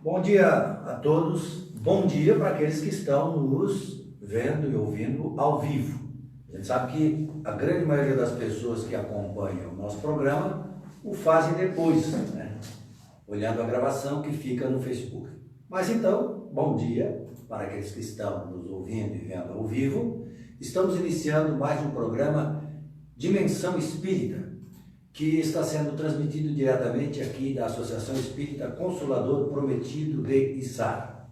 Bom dia a todos, bom dia para aqueles que estão nos vendo e ouvindo ao vivo. A gente sabe que a grande maioria das pessoas que acompanham o nosso programa o fazem depois, né? Olhando a gravação que fica no Facebook. Mas então, bom dia para aqueles que estão nos ouvindo e vendo ao vivo. Estamos iniciando mais um programa Dimensão Espírita, que está sendo transmitido diretamente aqui da Associação Espírita Consolador Prometido de Içara.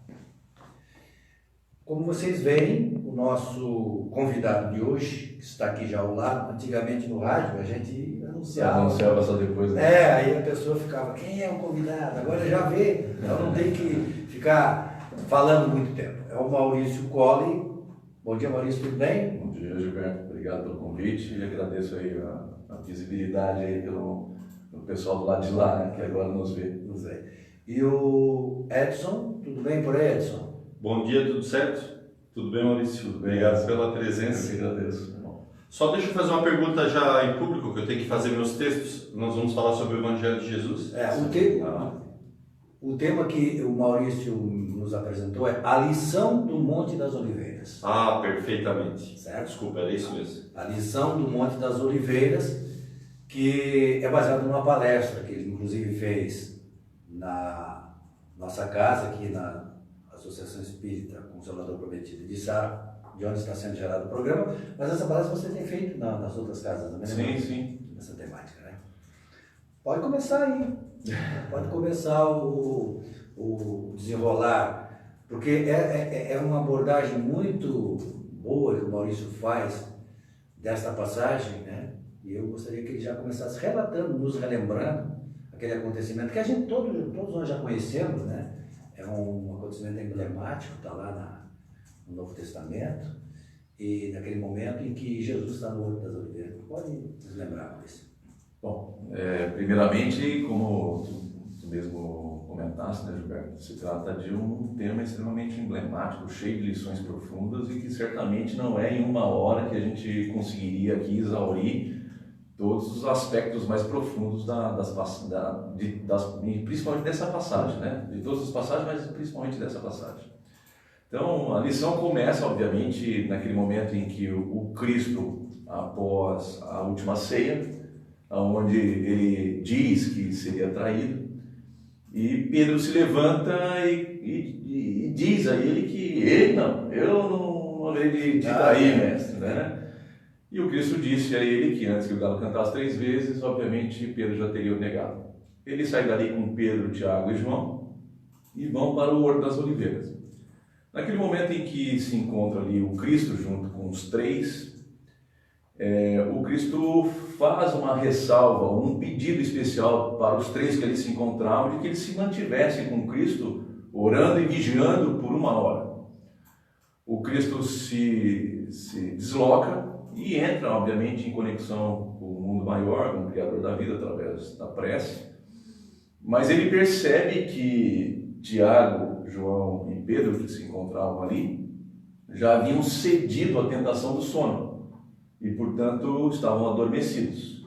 Como vocês veem, o nosso convidado de hoje, que está aqui já ao lado, antigamente no rádio, a gente anunciava só depois, né? Aí a pessoa ficava, quem é o convidado? Agora já vê, então não tem que ficar falando muito tempo. É o Maurício Colli. Bom dia, Maurício, tudo bem? Bom dia, Gilberto. Obrigado pelo convite e agradeço aí a visibilidade aí pelo pessoal do lado de lá, né, que agora nos vê. E o Edson, tudo bem por aí, Edson? Bom dia, tudo certo? Tudo bem, Maurício? Tudo bem. Obrigado pela presença. Eu que agradeço. Só deixa eu fazer uma pergunta já em público, que eu tenho que fazer meus textos. Nós vamos falar sobre o Evangelho de Jesus. O tema que o Maurício nos apresentou é a lição do Monte das Oliveiras. Ah, perfeitamente. Certo? Desculpa, era isso mesmo. A lição do Monte das Oliveiras, que é baseado numa palestra que ele inclusive fez na nossa casa, aqui na Associação Espírita Consolador Prometido de Içara, de onde está sendo gerado o programa. Mas essa palestra você tem feito nas outras casas, não é? Sim. Essa temática, né? Pode começar aí. Pode começar o desenrolar, porque é uma abordagem muito boa que o Maurício faz desta passagem, né? E eu gostaria que ele já começasse relatando, nos relembrando aquele acontecimento que a gente todos nós já conhecemos, né? É um acontecimento emblemático, está lá no Novo Testamento, e naquele momento em que Jesus está no Horto das Oliveiras. Pode nos lembrar, Maurício? Bom, primeiramente, como tu mesmo comentaste, né, Gilberto, se trata de um tema extremamente emblemático, cheio de lições profundas e que certamente não é em uma hora que a gente conseguiria aqui exaurir todos os aspectos mais profundos principalmente dessa passagem, né? De todas as passagens, mas principalmente dessa passagem. Então, a lição começa, obviamente, naquele momento em que o Cristo, após a última ceia, onde ele diz que seria traído, e Pedro se levanta e diz a ele que eu não haverei de trair, mestre, né? E o Cristo disse a ele que antes que o galo cantasse 3 vezes, obviamente Pedro já teria o negado. Ele sai dali com Pedro, Tiago e João e vão para o Horto das Oliveiras. Naquele momento em que se encontra ali o Cristo junto com os 3, o Cristo faz uma ressalva, um pedido especial para os 3 que ali se encontravam, de que eles se mantivessem com Cristo, orando e vigiando por 1 hora. O Cristo se desloca e entra, obviamente, em conexão com o mundo maior, com o Criador da vida, através da prece. Mas ele percebe que Tiago, João e Pedro, que se encontravam ali, já haviam cedido à tentação do sono e, portanto, estavam adormecidos.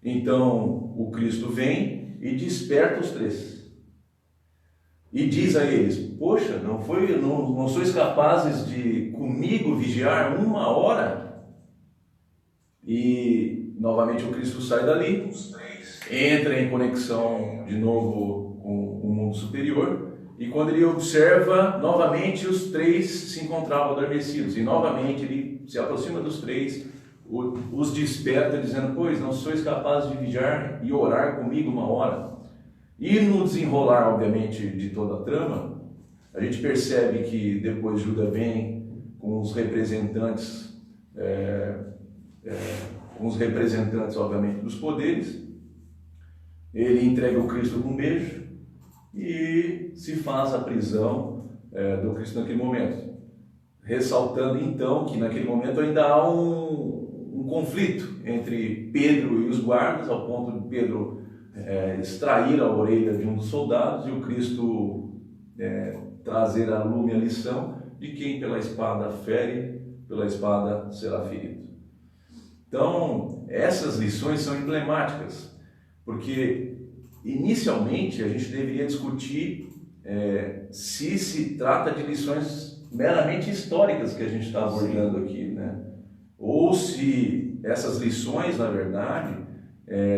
Então, o Cristo vem e desperta os 3 e diz a eles: poxa, não sois capazes de comigo vigiar 1 hora? E novamente o Cristo sai dali, entra em conexão de novo com o mundo superior, e quando ele observa, novamente os 3 se encontravam adormecidos, e novamente ele se aproxima dos 3, os desperta dizendo: pois não sois capazes de vigiar e orar comigo 1 hora? E no desenrolar, obviamente, de toda a trama, a gente percebe que depois Judas vem com os representantes, obviamente, dos poderes. Ele entrega o Cristo com um beijo e se faz a prisão do Cristo naquele momento, ressaltando então que naquele momento ainda há um conflito entre Pedro e os guardas, ao ponto de Pedro extrair a orelha de um dos soldados e o Cristo trazer à lume a lição de quem pela espada fere, pela espada será ferido. Então, essas lições são emblemáticas, porque inicialmente a gente deveria discutir se trata de lições meramente históricas que a gente está abordando aqui, né? Ou se essas lições, na verdade,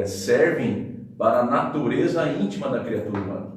servem para a natureza íntima da criatura humana.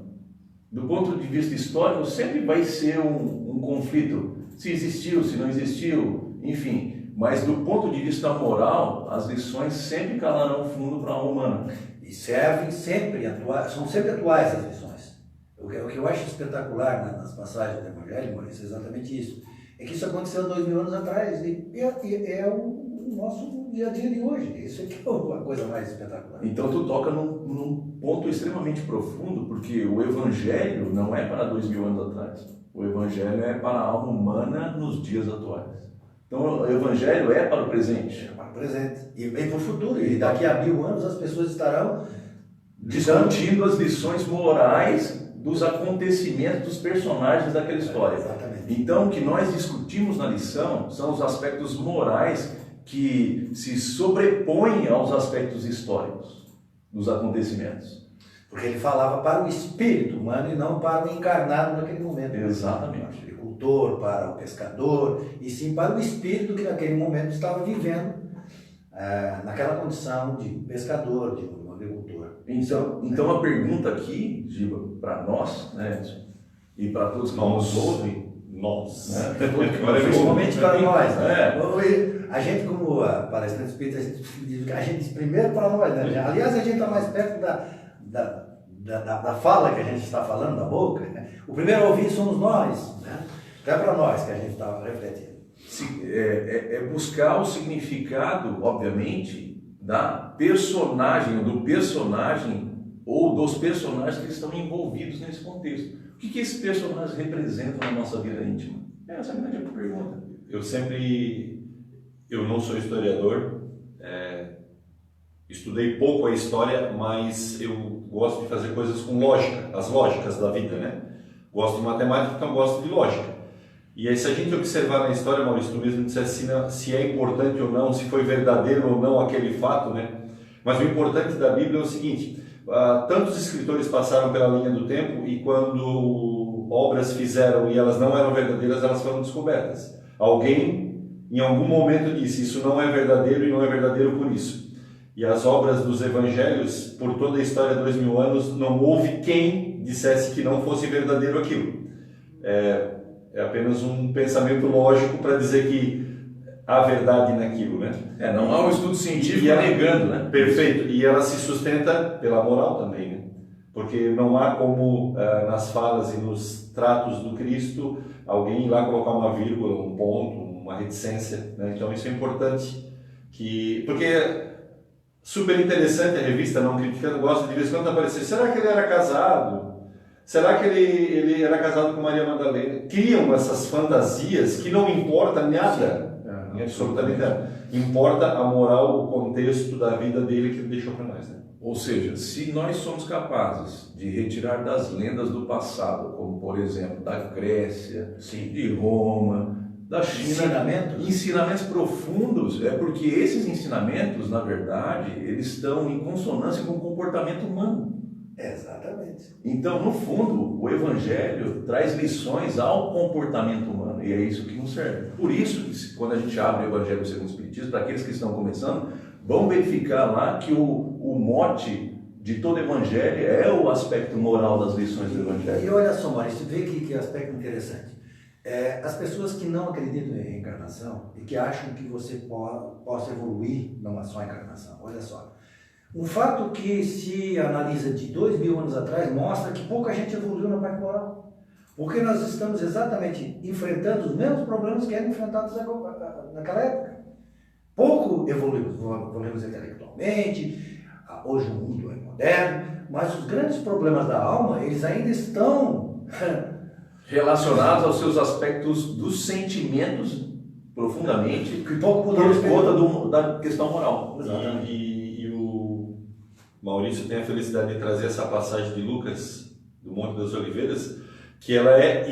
Do ponto de vista histórico, sempre vai ser um conflito, se existiu, se não existiu, enfim. Mas do ponto de vista moral, as lições sempre calarão fundo para a alma humana. E servem sempre, são sempre atuais as lições. O que eu acho espetacular nas passagens do Evangelho, Maurício, é exatamente isso. É que isso aconteceu 2000 anos atrás e é o nosso dia a dia de hoje. Isso é que é a coisa mais espetacular. Então tu toca num ponto extremamente profundo, porque o Evangelho não é para 2000 anos atrás. O Evangelho é para a alma humana nos dias atuais. Então o Evangelho é para o presente. É para o presente. E bem para o futuro. E daqui a 1000 anos as pessoas estarão discutindo as lições morais dos acontecimentos, dos personagens daquela história. Exatamente. Então o que nós discutimos na lição são os aspectos morais que se sobrepõem aos aspectos históricos dos acontecimentos. Porque ele falava para o espírito humano e não para o encarnado naquele momento. Exatamente. Para o agricultor, para o pescador, e sim para o espírito que naquele momento estava vivendo naquela condição de pescador, de um agricultor. Então a pergunta aqui, Giba, para nós, né, e para todos que nos ouvem, né, principalmente para nós. É. A gente, como palestrante espírita, a gente diz primeiro para nós, né? Aliás, a gente está mais perto da fala que a gente está falando, da boca. Né? O primeiro a ouvir somos nós, né? Então é para nós que a gente está refletindo. É buscar o significado, obviamente, da personagem, do personagem ou dos personagens que estão envolvidos nesse contexto. O que esses personagens representam na nossa vida íntima? Essa é a grande pergunta. Eu não sou historiador, estudei pouco a história, mas eu gosto de fazer coisas com lógica, as lógicas da vida, né? Gosto de matemática, então gosto de lógica. E aí, se a gente observar na história, Maurício, tu mesmo dissesse se é importante ou não, se foi verdadeiro ou não aquele fato, né? Mas o importante da Bíblia é o seguinte: tantos escritores passaram pela linha do tempo e quando obras fizeram e elas não eram verdadeiras, elas foram descobertas. Alguém, em algum momento, disse: isso não é verdadeiro e não é verdadeiro por isso. E as obras dos evangelhos, por toda a história de 2000 anos, não houve quem dissesse que não fosse verdadeiro aquilo. É apenas um pensamento lógico para dizer que há verdade naquilo, né? Não há um estudo científico negando, né? Perfeito. E ela se sustenta pela moral também, né? Porque não há como, nas falas e nos tratos do Cristo, alguém ir lá colocar uma vírgula, um ponto, uma reticência, né? Então isso é importante. Porque super interessante a revista Não Criticando, gosta de vez em quando aparecer. Será que ele era casado? Será que ele era casado com Maria Madalena? Criam essas fantasias que não importa nada, absolutamente nada. Importa a moral, o contexto da vida dele que ele deixou para nós, né? Ou seja, se nós somos capazes de retirar das lendas do passado, como por exemplo da Grécia, de Roma, da China, ensinamentos profundos, é porque esses ensinamentos, na verdade, eles estão em consonância com o comportamento humano. Exatamente. Então, no fundo, o Evangelho traz lições ao comportamento humano, e é isso que nos serve. Por isso, que quando a gente abre o Evangelho segundo o Espiritismo, para aqueles que estão começando, vão verificar lá que o mote de todo Evangelho é o aspecto moral das lições do Evangelho. E olha só, Maurício, vê que aspecto interessante. As pessoas que não acreditam em reencarnação e que acham que você possa evoluir numa só encarnação, olha só. Um fato que se analisa de 2000 anos atrás mostra que pouca gente evoluiu na parte moral. Porque nós estamos exatamente enfrentando os mesmos problemas que eram enfrentados naquela época. Pouco evoluímos intelectualmente, hoje o mundo é moderno, mas os grandes problemas da alma, eles ainda estão relacionados aos seus aspectos dos sentimentos profundamente, que pouco por conta da questão moral. E o Maurício tem a felicidade de trazer essa passagem de Lucas, do Monte das Oliveiras, que ela é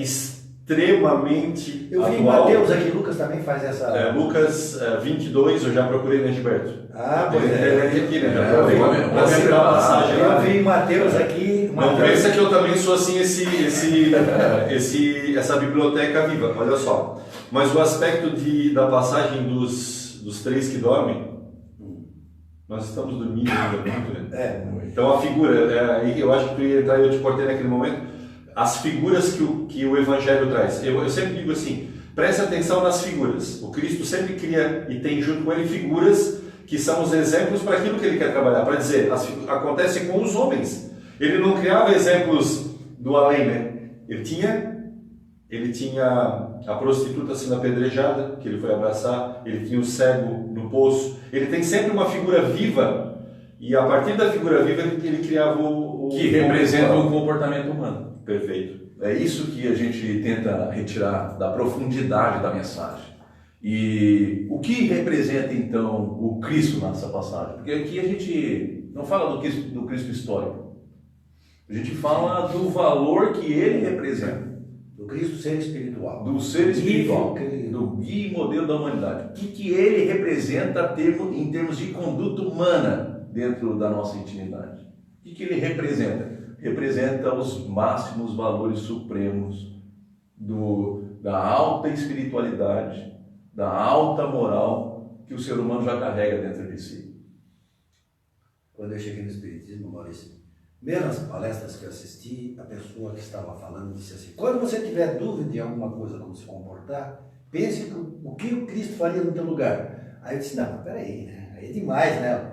extremamente Eu vi em atual. Mateus aqui, Lucas também faz essa... Lucas 22, eu já procurei, né, Gilberto? Ah, Tem pois na é. internet aqui, né? Já Eu vi. procurei. Pra citar a passagem lá. Eu vi em Mateus aqui... Não pensa que eu também sou assim, essa biblioteca viva, olha só. Mas o aspecto da passagem dos três que dormem, nós estamos dormindo ainda muito, né? Então a figura, eu acho que tu ia entrar e eu te cortei naquele momento, as figuras que o Evangelho traz. Eu sempre digo assim, preste atenção nas figuras. O Cristo sempre cria e tem junto com ele figuras que são os exemplos para aquilo que ele quer trabalhar, para dizer, acontece com os homens. Ele não criava exemplos do além, né? Ele tinha a prostituta sendo apedrejada, que ele foi abraçar, ele tinha o cego no poço. Ele tem sempre uma figura viva, e a partir da figura viva ele criava o que representa o comportamento humano. Perfeito. É isso que a gente tenta retirar da profundidade da mensagem. E o que representa então o Cristo nessa passagem? Porque aqui a gente não fala do Cristo histórico. A gente fala do valor que ele representa. Do Cristo ser espiritual. Do ser espiritual. Do guia e modelo da humanidade. O que ele representa em termos de conduta humana dentro da nossa intimidade? O que ele representa? Representa os máximos valores supremos da alta espiritualidade, da alta moral que o ser humano já carrega dentro de si. Quando eu cheguei no Espiritismo, Maurício, mesmo nas palestras que eu assisti, a pessoa que estava falando disse assim, quando você tiver dúvida de alguma coisa, como se comportar, pense o que o Cristo faria no teu lugar. Aí eu disse, não, peraí, né? Aí é demais, né?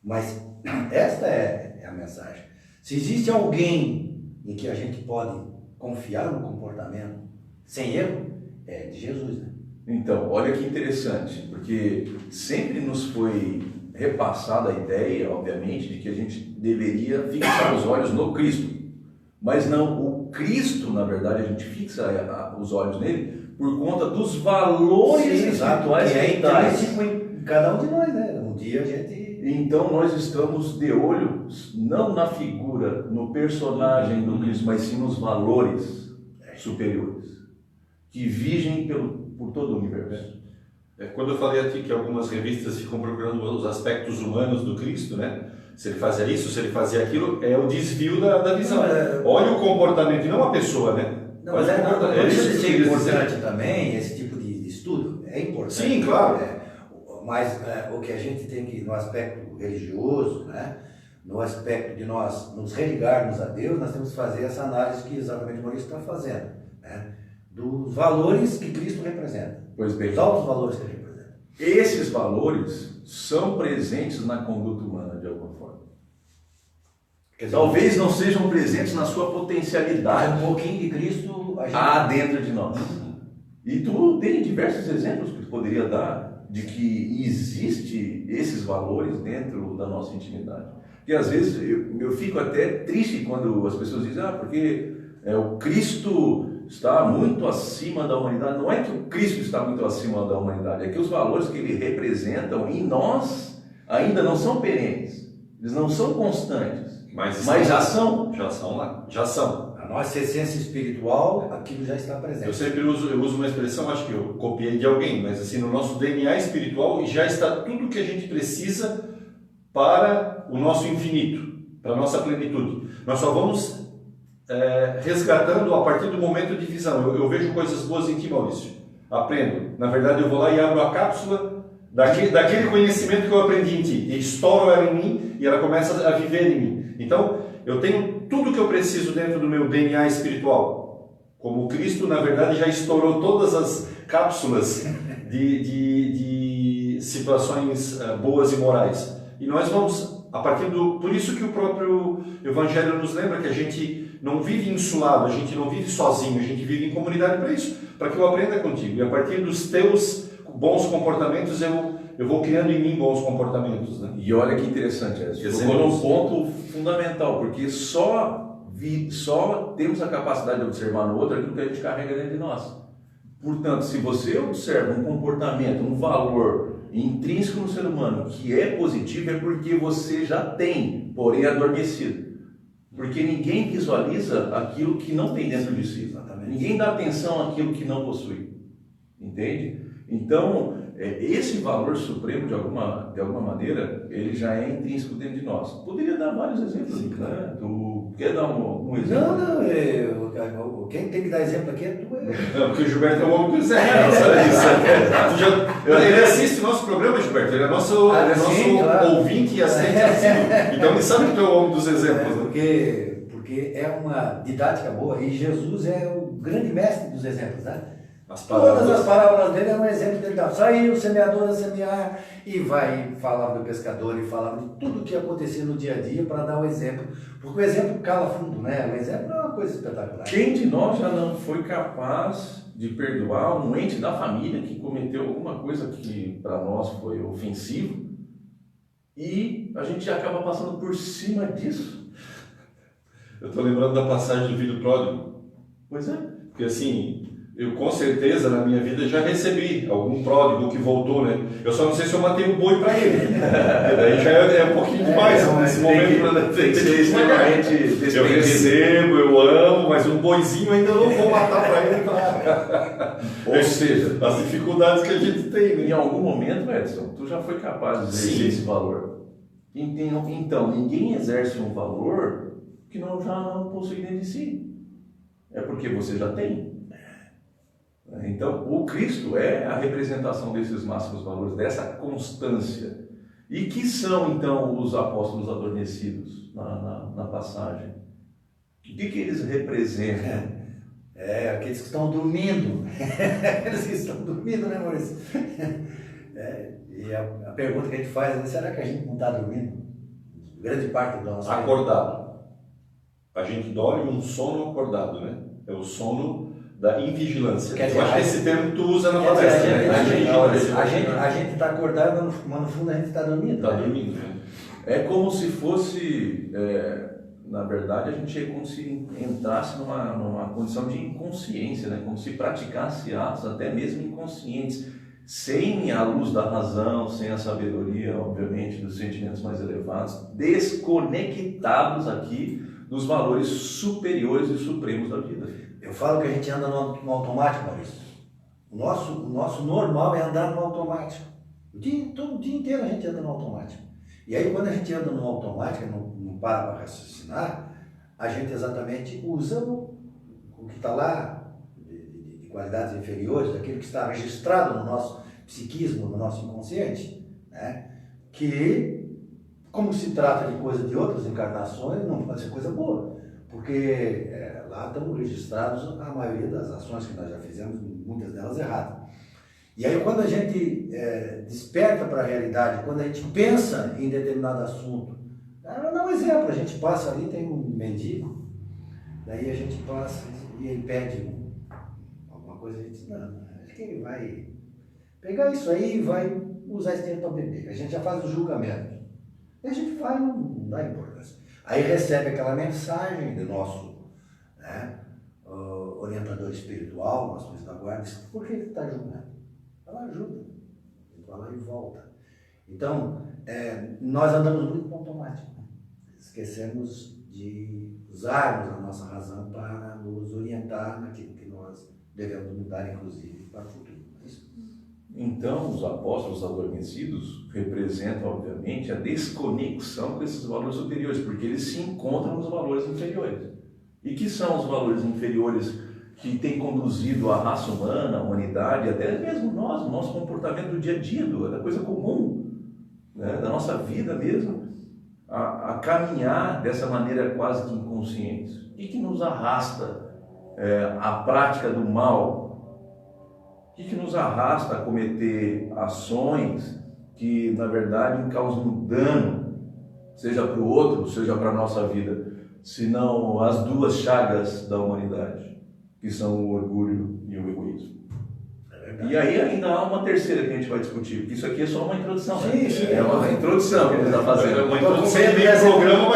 Mas esta é a mensagem. Se existe alguém em que a gente pode confiar no comportamento sem erro, é de Jesus, né? Então, olha que interessante, porque sempre nos foi repassada a ideia, obviamente, de que a gente deveria fixar os olhos no Cristo. Mas não, o Cristo, na verdade, a gente fixa os olhos nele por conta dos valores espirituais que é que traz. intrínseco em cada um de nós, né? Um dia a gente... Então nós estamos de olho, não na figura, no personagem do Cristo, mas sim nos valores superiores, que vigem por todo o universo. Quando eu falei aqui que algumas revistas ficam procurando os aspectos humanos do Cristo, né? Se ele fazia isso, se ele fazia aquilo, é o desvio da visão. Olha o comportamento, e não a pessoa, né? Não, mas isso é importante também, esse tipo de estudo, é importante. Sim, claro. Mas o que a gente tem que, no aspecto religioso, né? No aspecto de nós nos religarmos a Deus, nós temos que fazer essa análise que exatamente o Maurício está fazendo, né? Dos valores que Cristo representa. Pois bem. Os altos valores que ele representa. Esses valores são presentes na conduta humana de alguma forma. Talvez não sejam presentes na sua potencialidade. Um pouquinho de Cristo há dentro de nós. E tu tem diversos exemplos que tu poderia dar de que existe esses valores dentro da nossa intimidade. Porque às vezes eu fico até triste quando as pessoas dizem, porque o Cristo está muito acima da humanidade. Não é que o Cristo está muito acima da humanidade, é que os valores que ele representam em nós ainda não são perenes, eles não são constantes, mas já são. Já são lá, já são. A nossa essência espiritual, aquilo já está presente. Eu sempre uso uma expressão, acho que eu copiei de alguém, mas assim, no nosso DNA espiritual já está tudo que a gente precisa para o nosso infinito, para a nossa plenitude. Nós só vamos resgatando a partir do momento de visão. Eu vejo coisas boas em ti, Maurício. Aprendo. Na verdade, eu vou lá e abro a cápsula daquele conhecimento que eu aprendi em ti. E estouro ela em mim e ela começa a viver em mim. Então, eu tenho tudo que eu preciso dentro do meu DNA espiritual. Como o Cristo, na verdade, já estourou todas as cápsulas de situações boas e morais. E nós vamos, a partir do... Por isso que o próprio Evangelho nos lembra que a gente não vive insulado, a gente não vive sozinho, a gente vive em comunidade para isso, para que eu aprenda contigo. E a partir dos teus bons comportamentos, eu vou criando em mim bons comportamentos. Né? E olha que interessante, tocou num ponto fundamental, porque só temos a capacidade de observar no outro aquilo que a gente carrega dentro de nós. Portanto, se você observa um comportamento, um valor intrínseco no ser humano que é positivo, é porque você já tem, porém adormecido. Porque ninguém visualiza aquilo que não tem dentro de si. Exatamente. Ninguém dá atenção àquilo que não possui. Entende? Então, esse valor supremo, de alguma maneira, ele já é intrínseco dentro de nós. Poderia dar vários exemplos. Sim, claro. Né? Tu quer dar um exemplo? Não, quem tem que dar exemplo aqui é tu. Não, porque o Gilberto é o homem dos exemplos, sabe isso? Ele assiste o nosso programa, Gilberto, ele é nosso claro. ouvinte e assistente assíduo. Então ele sabe que tu é o homem dos exemplos. Porque é uma didática boa e Jesus é o grande mestre dos exemplos, né? Todas as parábolas dele é um exemplo dele. Saiu o semeador a semear e vai falar do pescador e falar de tudo que acontecia no dia a dia para dar o exemplo. Porque o exemplo cala fundo, né? O exemplo é uma coisa espetacular. Quem de nós já não foi capaz de perdoar um ente da família que cometeu alguma coisa que para nós foi ofensivo e a gente acaba passando por cima disso? Eu estou lembrando da passagem do filho pródigo. Pois é. Porque assim, eu com certeza na minha vida já recebi algum pródigo que voltou, né? Eu só não sei se eu matei um boi para ele. Daí já é um pouquinho demais nesse momento. Tem que ser extremamente desprendido. Eu recebo, eu amo, mas um boizinho ainda eu não vou matar para ele. Ou seja, as dificuldades que a gente tem, né? Em algum momento, Edson, tu já foi capaz de exercer esse valor. Então, ninguém exerce um valor que já não possui dentro de si. É porque você já tem. Então, o Cristo é a representação desses máximos valores, dessa constância. E que são, então, os apóstolos adormecidos na passagem? O que eles representam? Aqueles que estão dormindo. Aqueles que estão dormindo, né, Maurício? E a pergunta que a gente faz é, será que a gente não está dormindo? Grande parte da nossa vida. Acordado. A gente dorme um sono acordado, né? É o sono da invigilância. Quer dizer, eu acho que esse termo tu usa na palestra, né? A gente está acordado, mas no fundo a gente está dormindo. Está dormindo, né? É como se fosse, na verdade, a gente é como se entrasse numa condição de inconsciência, né? Como se praticasse atos até mesmo inconscientes, sem a luz da razão, sem a sabedoria, obviamente, dos sentimentos mais elevados, desconectados aqui dos valores superiores e supremos da vida. Eu falo que a gente anda no automático, Maurício. O nosso normal é andar no automático. Todo o dia inteiro a gente anda no automático. E aí quando a gente anda no automático, não para raciocinar, a gente exatamente usa o que está lá, de qualidades inferiores, daquilo que está registrado no nosso psiquismo, no nosso inconsciente, né? Que, como se trata de coisa de outras encarnações, não pode ser coisa boa, porque lá estamos registrados a maioria das ações que nós já fizemos, muitas delas erradas. E aí quando a gente desperta para a realidade, quando a gente pensa em determinado assunto, vou dar um exemplo, a gente passa ali, tem um mendigo, daí a gente passa e ele pede alguma coisa, a gente diz, não, acho que ele vai pegar isso aí e vai usar esse dinheiro para beber. A gente já faz o julgamento. E a gente vai, não dá importância. Aí recebe aquela mensagem do nosso orientador espiritual, nosso anjo da guarda, diz, por que ele está julgando? Ela ajuda, ele vai lá e volta. Então, nós andamos muito no automático, né? Esquecemos de usarmos a nossa razão para nos orientar naquilo que nós devemos mudar, inclusive, para o futuro. Então, os apóstolos adormecidos representam, obviamente, a desconexão com esses valores superiores, porque eles se encontram nos valores inferiores. E que são os valores inferiores que têm conduzido a raça humana, a humanidade, até mesmo nós, o nosso comportamento do dia a dia, da coisa comum, né, da nossa vida mesmo, a caminhar dessa maneira quase que inconsciente. E que nos arrasta à prática do mal? O que nos arrasta a cometer ações que, na verdade, causam dano, seja para o outro, seja para a nossa vida, senão as duas chagas da humanidade, que são o orgulho e o egoísmo. E aí ainda há uma terceira que a gente vai discutir, porque isso aqui é só uma introdução. Sim, né? sim. É uma introdução que a gente está fazendo. É uma introdução do programa,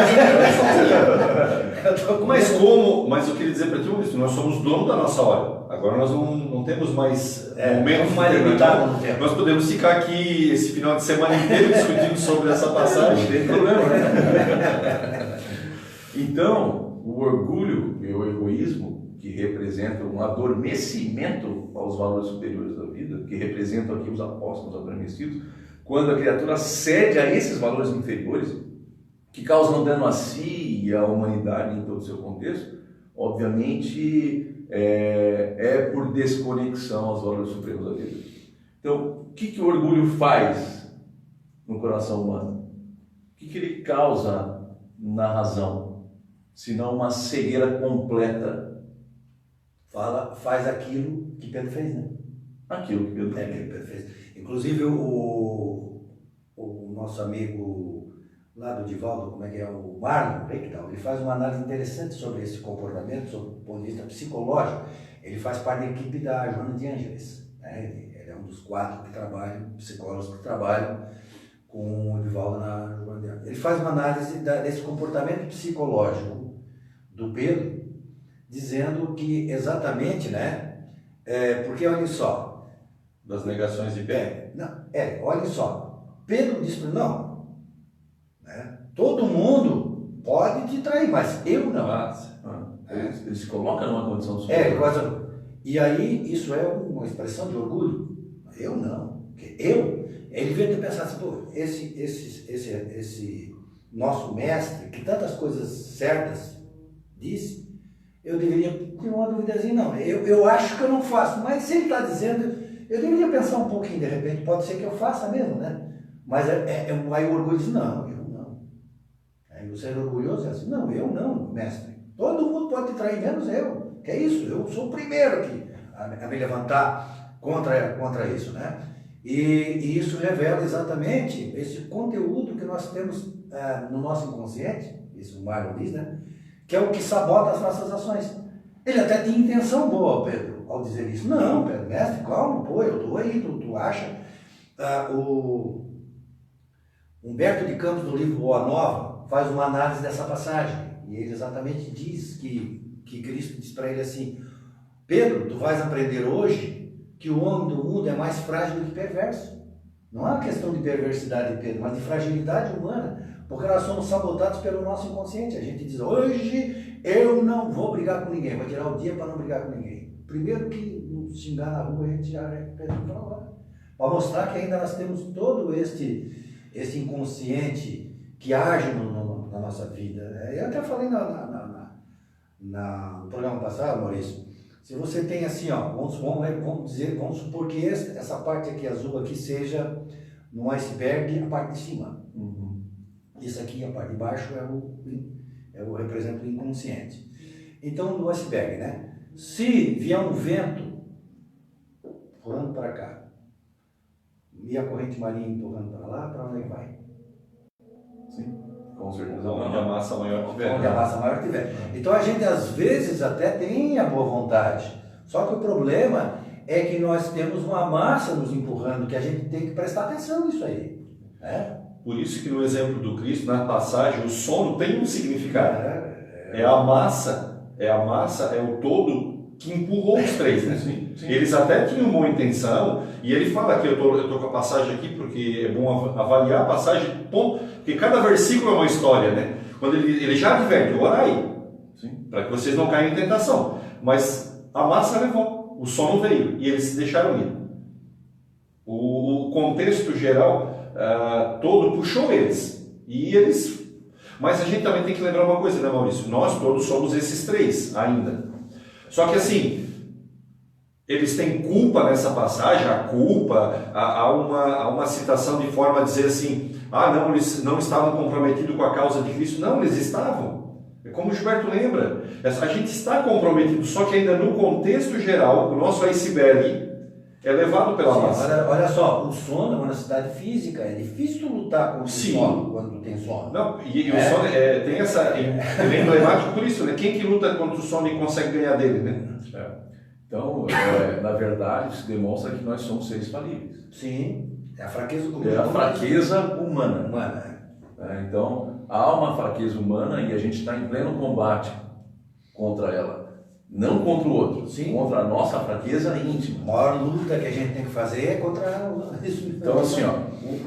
mas eu queria dizer para ti, Maurício, nós somos donos da nossa hora. Agora nós não temos mais momentos mais limitado no tempo. Nós podemos ficar aqui esse final de semana inteiro discutindo sobre essa passagem. Não tem problema, né? Então, o orgulho e o egoísmo, que representam um adormecimento aos valores superiores da vida, que representam aqui os apóstolos adormecidos, quando a criatura cede a esses valores inferiores, que causam dano a si e à humanidade em todo o seu contexto, obviamente é por desconexão aos valores supremos da vida. Então, o que o orgulho faz no coração humano? O que ele causa na razão, senão uma cegueira completa? Faz aquilo que Pedro fez, né? Aquilo que Pedro fez. Que Pedro fez. Inclusive o nosso amigo lá do Divaldo, como é que é? O Marlon Reichtal, ele faz uma análise interessante sobre esse comportamento, sob o ponto de vista psicológico. Ele faz parte da equipe da Joana de Ângeles, né? Ele é um dos 4 que trabalham, psicólogos que trabalham com o Divaldo na Joana de Ângeles. Ele faz uma análise desse comportamento psicológico do Pedro, dizendo que exatamente, né? Porque olha só. Das negações de Pedro. Olha só. Pedro disse para não. Né? Todo mundo pode te trair, mas eu não. Ele se coloca numa condição superior. E aí isso é uma expressão de orgulho. Eu não. Ele veio ter pensado assim, pô, esse nosso mestre, que tantas coisas certas disse, eu deveria ter uma duvidazinha, não. Eu acho que eu não faço, mas se ele está dizendo, eu deveria pensar um pouquinho, de repente, pode ser que eu faça mesmo, né? Mas aí o orgulho diz, não, eu não. Aí o ser orgulhoso é assim, não, eu não, mestre. Todo mundo pode te trair, menos eu. Que é isso? Eu sou o primeiro aqui a me levantar contra isso, né? E isso revela exatamente esse conteúdo que nós temos no nosso inconsciente, isso o Marlon diz, né? Que é o que sabota as nossas ações. Ele até tinha intenção boa, Pedro, ao dizer isso. Não, Pedro, mestre, calma, pô, eu estou aí, tu acha? O Humberto de Campos, do livro Boa Nova, faz uma análise dessa passagem. E ele exatamente diz que Cristo diz para ele assim, Pedro, tu vais aprender hoje que o homem do mundo é mais frágil do que perverso. Não é uma questão de perversidade, Pedro, mas de fragilidade humana. Porque nós somos sabotados pelo nosso inconsciente. A gente diz, hoje eu não vou brigar com ninguém, vou tirar o dia para não brigar com ninguém. Primeiro que nos xingar na rua, a gente já é Pedro para lá. Para mostrar que ainda nós temos todo esse inconsciente que age na nossa vida. Eu até falei no programa passado, Maurício, se você tem assim, ó, vamos supor que essa parte aqui azul aqui seja no iceberg a parte de cima. Isso aqui, a parte de baixo, representa o inconsciente. Então, no iceberg, né? Se vier um vento empurrando para cá e a corrente marinha empurrando para lá, para onde vai? Sim, com certeza. Onde a massa maior tiver. Onde a massa maior tiver. Então, a gente, às vezes, até tem a boa vontade. Só que o problema é que nós temos uma massa nos empurrando, que a gente tem que prestar atenção nisso aí. Né? Por isso que no exemplo do Cristo, na passagem, o sono tem um significado. É a massa, é o todo que empurrou os 3. Né? Sim. Eles até tinham boa intenção, e ele fala aqui, eu tô com a passagem aqui, porque é bom avaliar a passagem, porque cada versículo é uma história, né? Quando ele já adverte, orai, para que vocês não caiam em tentação. Mas a massa levou, o sono veio, e eles se deixaram ir. O contexto geral todo puxou eles. Mas a gente também tem que lembrar uma coisa, né, Maurício? Nós todos somos esses 3 ainda. Só que assim, eles têm culpa nessa passagem, há uma citação de forma a dizer assim, não, eles não estavam comprometidos com a causa de Cristo. Não, eles estavam. É como o Gilberto lembra, a gente está comprometido, só que ainda no contexto geral, o nosso iceberg é levado pela massa. Olha só, o sono é uma necessidade física, é difícil lutar contra o sono quando tem sono. Não, e o sono tem essa. É emblemático por isso, né? Quem que luta contra o sono e consegue ganhar dele, né? Então, na verdade, isso demonstra que nós somos seres falíveis. Sim, é a fraqueza humana. É a fraqueza humana. Então, há uma fraqueza humana e a gente está em pleno combate contra ela. Não contra o outro, sim, contra a nossa fraqueza íntima. A maior luta que a gente tem que fazer é contra isso. Então, assim,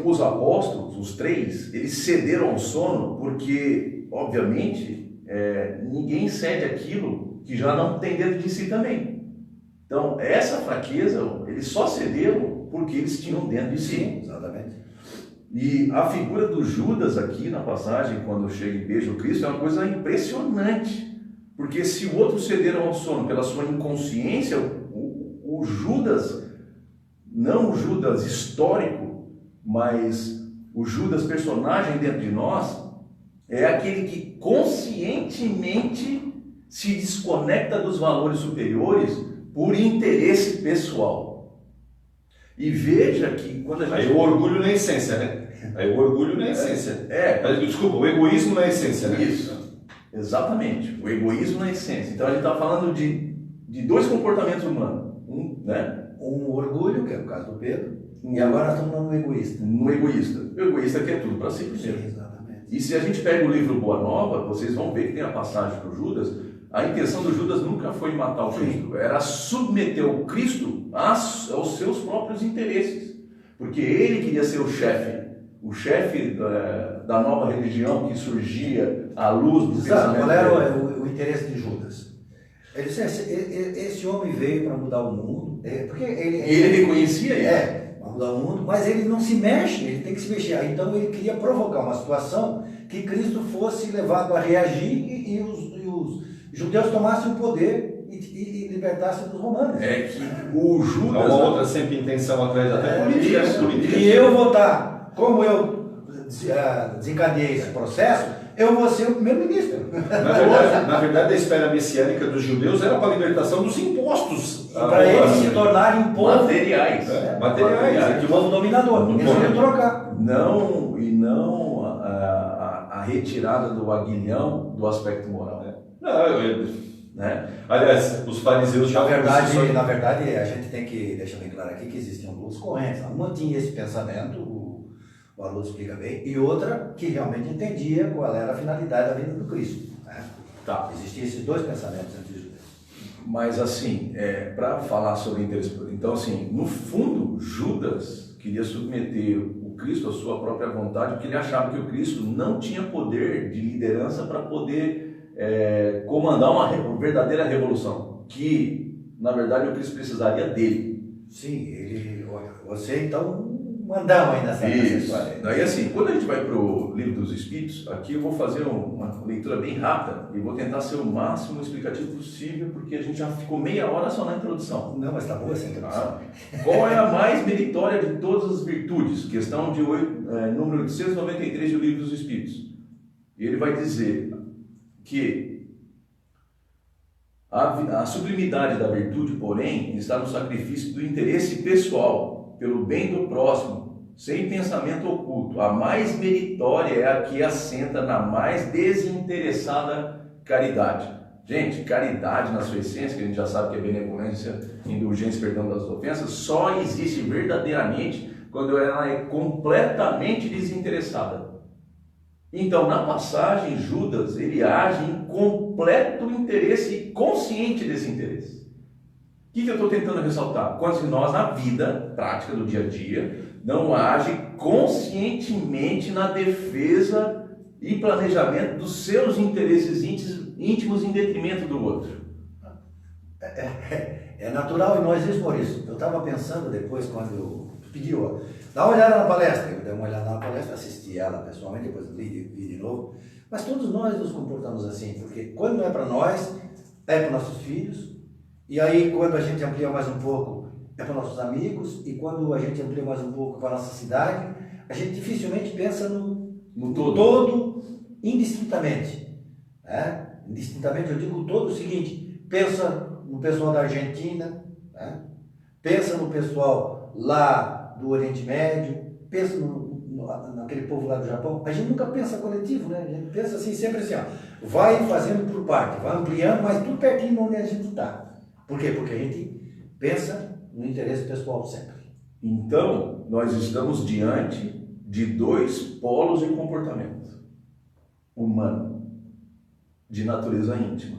os apóstolos, os 3, eles cederam ao sono porque, obviamente, ninguém cede aquilo que já não tem dentro de si também. Então, essa fraqueza, eles só cederam porque eles tinham dentro de si. Sim, exatamente. E a figura do Judas aqui na passagem, quando chega e beija o Cristo, é uma coisa impressionante. Porque se o outro cederam ao sono pela sua inconsciência, o Judas, não o Judas histórico, mas o Judas personagem dentro de nós, é aquele que conscientemente se desconecta dos valores superiores por interesse pessoal. E veja que quando a gente... Aí o orgulho na essência, né? Aí o orgulho na essência. Desculpa, o egoísmo na essência, né? Isso, exatamente. O egoísmo na essência. Então a gente está falando de dois comportamentos humanos. Um orgulho, que é o caso do Pedro, e agora nós estamos no egoísta. No egoísta. O egoísta quer tudo para si primeiro. Sim, exatamente. E se a gente pega o livro Boa Nova, vocês vão ver que tem a passagem do Judas. A intenção do Judas nunca foi matar o Cristo, era submeter o Cristo aos seus próprios interesses. Porque ele queria ser o chefe da nova religião que surgia à luz do pensamento. Qual era o interesse de Judas? Ele disse, esse homem veio para mudar o mundo, porque ele reconhecia isso. Para mudar o mundo, mas ele não se mexe, ele tem que se mexer. Então ele queria provocar uma situação que Cristo fosse levado a reagir e os judeus tomassem o poder e libertassem dos romanos. É que o Judas... Há uma outra sempre intenção atrás até política. E eu vou estar, como eu desencadeei esse processo, eu vou ser o primeiro-ministro. Na verdade, a espera messiânica dos judeus era para a libertação dos impostos. Para eles se tornarem um povo materiais. Materiais. De povo dominador. Eles iam trocar. Não a retirada do aguilhão do aspecto moral. Né? Aliás, os fariseus já... Na verdade, a gente tem que deixar bem claro aqui que existiam duas correntes. Uma tinha esse pensamento, o Haroldo explica bem, e outra que realmente entendia qual era a finalidade da vinda do Cristo. Né? Tá. Existiam esses dois pensamentos entre os judeus. Mas assim, para falar sobre interesse... Então assim, no fundo, Judas queria submeter o Cristo à sua própria vontade, porque ele achava que o Cristo não tinha poder de liderança para poder comandar uma verdadeira revolução, que na verdade o Cristo precisaria dele. Sim, você então mandava aí nessa história. Daí assim, quando a gente vai para o Livro dos Espíritos, aqui eu vou fazer uma leitura bem rápida e vou tentar ser o máximo explicativo possível, porque a gente já ficou meia hora só na introdução. Não, mas está boa essa introdução. Qual é a mais meritória de todas as virtudes? Questão de número 893 do Livro dos Espíritos. E ele vai dizer que a sublimidade da virtude, porém, está no sacrifício do interesse pessoal, pelo bem do próximo, sem pensamento oculto. A mais meritória é a que assenta na mais desinteressada caridade. Gente, caridade na sua essência, que a gente já sabe que é benevolência, indulgência, perdão das ofensas, só existe verdadeiramente quando ela é completamente desinteressada. Então, na passagem, Judas, ele age em completo interesse e consciente desse interesse. O que eu estou tentando ressaltar? Quando nós, na vida prática do dia a dia, não age conscientemente na defesa e planejamento dos seus interesses íntimos em detrimento do outro. É natural em nós isso, Maurício. Eu estava pensando depois, quando eu pedi, dá uma olhada na palestra. Eu dei uma olhada na palestra, assisti ela pessoalmente, depois vi de novo. Mas todos nós nos comportamos assim, porque quando não é para nós, é para nossos filhos. E aí, quando a gente amplia mais um pouco, é para nossos amigos. E quando a gente amplia mais um pouco para a nossa cidade, a gente dificilmente pensa no todo indistintamente. Né? Indistintamente, eu digo todo o seguinte: pensa no pessoal da Argentina, né? Pensa no pessoal lá do Oriente Médio, pensa naquele povo lá do Japão. A gente nunca pensa coletivo, né? A gente pensa assim, sempre assim, vai fazendo por parte, vai ampliando, mas tudo pertinho de onde a gente está. Por quê? Porque a gente pensa no interesse pessoal sempre. Então, nós estamos diante de dois polos de comportamento humano, de natureza íntima.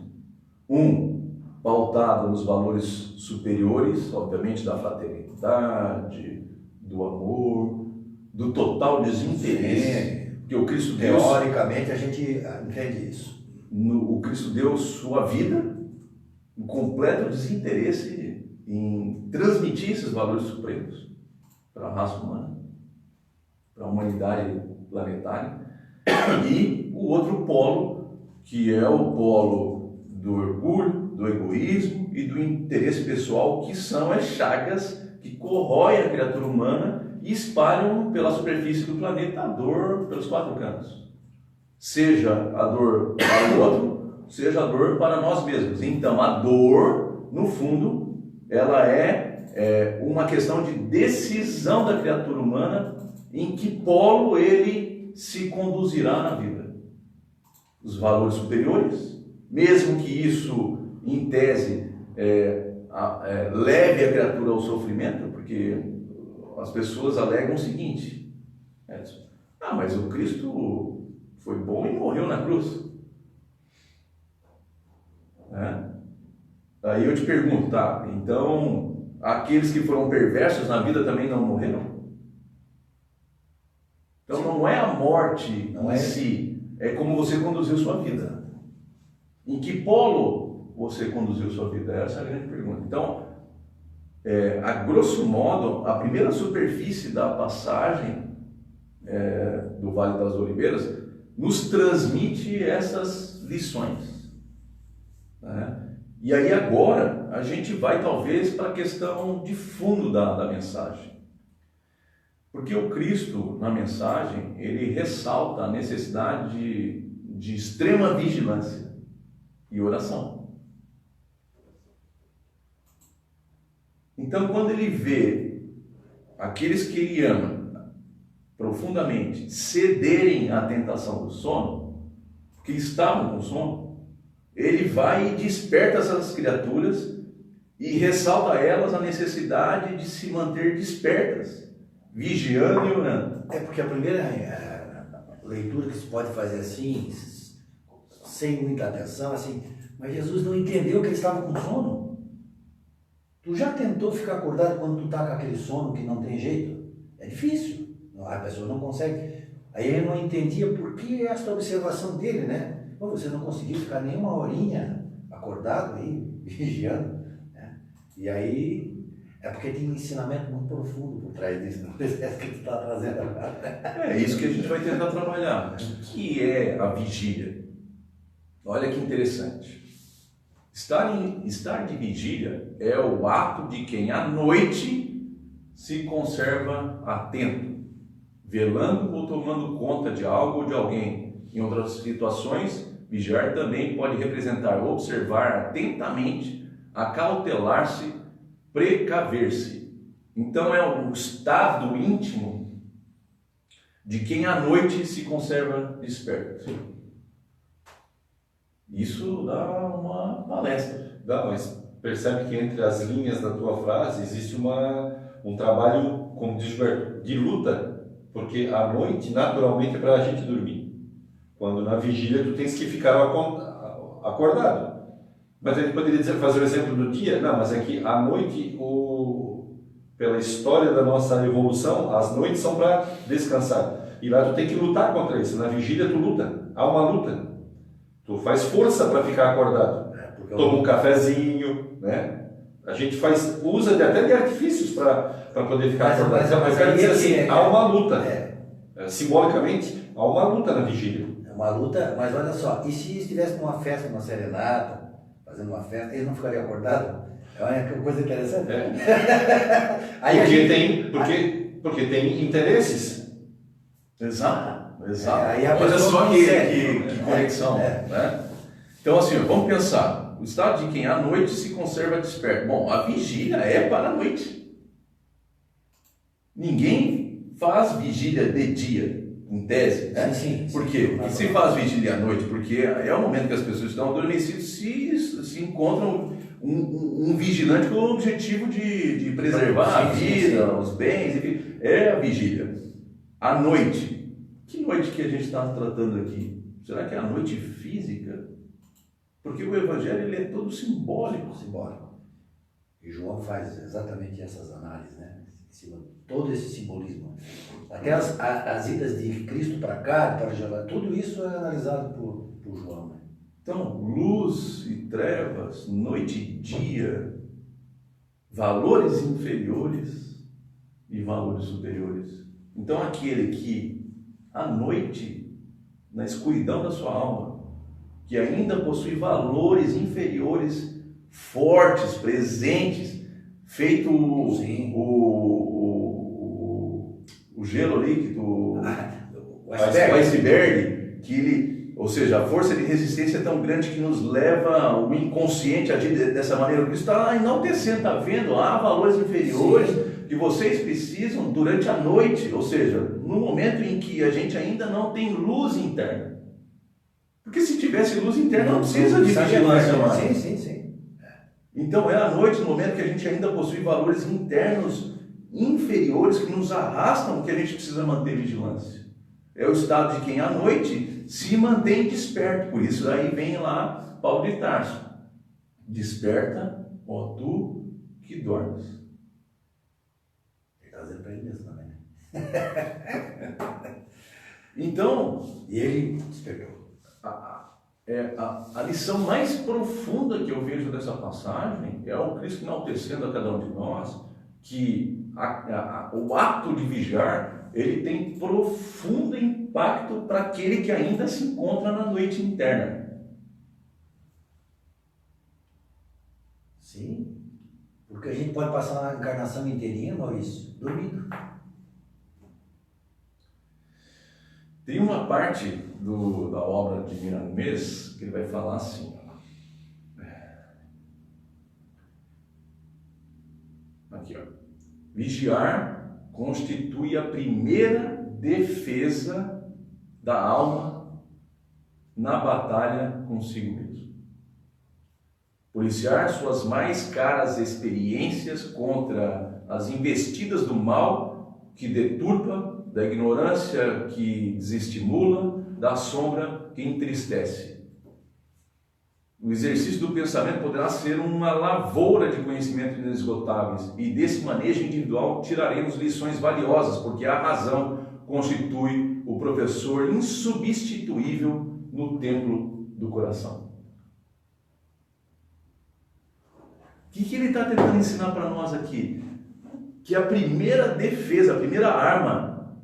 Um, pautado nos valores superiores, obviamente, da fraternidade, do amor, do total desinteresse. Sim. Porque o Cristo Deus... Teoricamente, a gente entende isso. o Cristo deu sua vida, um completo desinteresse em transmitir esses valores supremos para a raça humana, para a humanidade planetária. E o outro polo, que é o polo do orgulho, do egoísmo e do interesse pessoal, que são as chagas que corroem a criatura humana e espalham pela superfície do planeta a dor pelos quatro cantos. Seja a dor para o outro, seja a dor para nós mesmos. Então, a dor, no fundo, ela é uma questão de decisão da criatura humana em que polo ele se conduzirá na vida. Os valores superiores, mesmo que isso, em tese, leve a criatura ao sofrimento, porque as pessoas alegam o seguinte: mas o Cristo foi bom e morreu na cruz. Aí eu te pergunto, tá, então aqueles que foram perversos na vida também não morreram? Então não é a morte em si, é como você conduziu sua vida. Em que polo você conduziu sua vida? Essa é a grande pergunta. Então, a grosso modo, a primeira superfície da passagem do Vale das Oliveiras nos transmite essas lições, né? E aí agora a gente vai talvez para a questão de fundo da mensagem. Porque o Cristo, na mensagem, ele ressalta a necessidade de extrema vigilância e oração. Então, quando ele vê aqueles que ele ama profundamente cederem à tentação do sono, que estavam com sono, ele vai e desperta essas criaturas e ressalta a elas a necessidade de se manter despertas, vigiando e orando. Porque a primeira leitura que se pode fazer assim, sem muita atenção, assim, mas Jesus não entendeu que ele estava com sono. Tu já tentou ficar acordado quando tu está com aquele sono que não tem jeito? É difícil, a pessoa não consegue. Aí ele não entendia por que esta observação dele, né? Você não conseguiu ficar nem uma horinha acordado aí, vigiando, né? E aí é porque tem um ensinamento muito profundo por trás disso, não é que tu está trazendo agora. É isso que a gente vai tentar trabalhar. O que é a vigília? Olha que interessante. Estar de vigília é o ato de quem à noite se conserva atento, velando ou tomando conta de algo ou de alguém. Em outras situações, vigiar também pode representar observar atentamente, acautelar-se, precaver-se. Então é um estado íntimo de quem à noite se conserva desperto. Isso dá uma palestra. Dá, mas percebe que entre as linhas da tua frase existe um trabalho, como diz Gilberto, de luta, porque à noite naturalmente é para a gente dormir. Quando na vigília tu tens que ficar acordado. Mas ele poderia fazer o exemplo do dia, não, mas é que à noite, pela história da nossa evolução, as noites são para descansar. E lá tu tem que lutar contra isso. Na vigília tu luta, há uma luta. Tu faz força para ficar acordado. Toma um cafezinho, né? A gente usa até de artifícios para poder ficar acordado. Então, eu quero dizer assim, há uma luta. Simbolicamente, há uma luta na vigília. É uma luta, mas olha só, e se estivesse numa festa, numa serenata, fazendo uma festa, ele não ficaria acordado? É uma coisa interessante. Aí porque tem interesses. Exato. Aí olha só que conexão. Né? Então, assim, vamos pensar. O estado de quem à noite se conserva desperto. Bom, a vigília é para a noite. Ninguém faz vigília de dia, em tese. Né? Sim. Por quê? Porque se faz vigília à noite, porque é o momento que as pessoas estão adormecidas, se encontram um vigilante com o objetivo de preservar a vida, os bens, enfim. É a vigília. À noite. Que noite que a gente está tratando aqui? Será que é a noite física? Porque o Evangelho ele é todo simbólico. E João faz exatamente essas análises, né? Todo esse simbolismo. Até as idas de Cristo para cá, para Jerusalém, tudo isso é analisado por João. Né? Então, luz e trevas, noite e dia, valores inferiores e valores superiores. Então, aquele que à noite, na escuridão da sua alma, que ainda possui valores inferiores, fortes, presentes, feito o gelo líquido, o iceberg, que ele, ou seja, a força de resistência é tão grande que nos leva o inconsciente a agir dessa maneira. Isso está enaltecendo, está vendo? Há valores inferiores que vocês precisam durante a noite, ou seja, no momento em que a gente ainda não tem luz interna. Porque se tivesse luz interna, não precisa de vigilância mais. Sim. Então é à noite, no momento que a gente ainda possui valores internos inferiores que nos arrastam, que a gente precisa manter vigilância. É o estado de quem à noite se mantém desperto. Por isso aí vem lá Paulo de Tarso. Desperta, ó tu que dormes. Ele está dizendo para ele mesmo também. Então, e ele despertou. A lição mais profunda que eu vejo dessa passagem é o Cristo enaltecendo a cada um de nós que o ato de vigiar, ele tem profundo impacto para aquele que ainda se encontra na noite interna. Sim, porque a gente pode passar a encarnação inteirinha, Maurício, dormindo. Tem uma parte da obra de Miramês que ele vai falar assim, aqui, ó. Vigiar constitui a primeira defesa da alma na batalha consigo mesmo. Policiar suas mais caras experiências contra as investidas do mal que deturpa, da ignorância que desestimula, da sombra que entristece. O exercício do pensamento poderá ser uma lavoura de conhecimentos inesgotáveis, e desse manejo individual tiraremos lições valiosas, porque a razão constitui o professor insubstituível no templo do coração. O que ele está tentando ensinar para nós aqui? Que a primeira defesa, a primeira arma,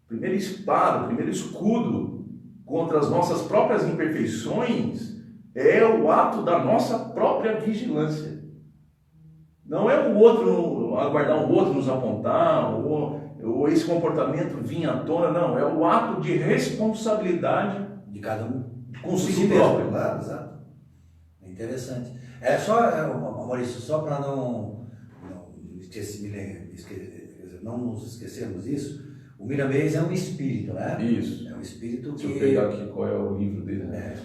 a primeira espada, o primeiro escudo contra as nossas próprias imperfeições é o ato da nossa própria vigilância. Não é o outro, aguardar o outro nos apontar, ou esse comportamento vir à tona, não. É o ato de responsabilidade de cada um consigo próprio. Claro, exato. É interessante. Maurício, só para não nos esquecermos disso, o Miramês é um espírito, né? Isso. É um espírito que... Deixa eu pegar aqui qual é o livro dele, né?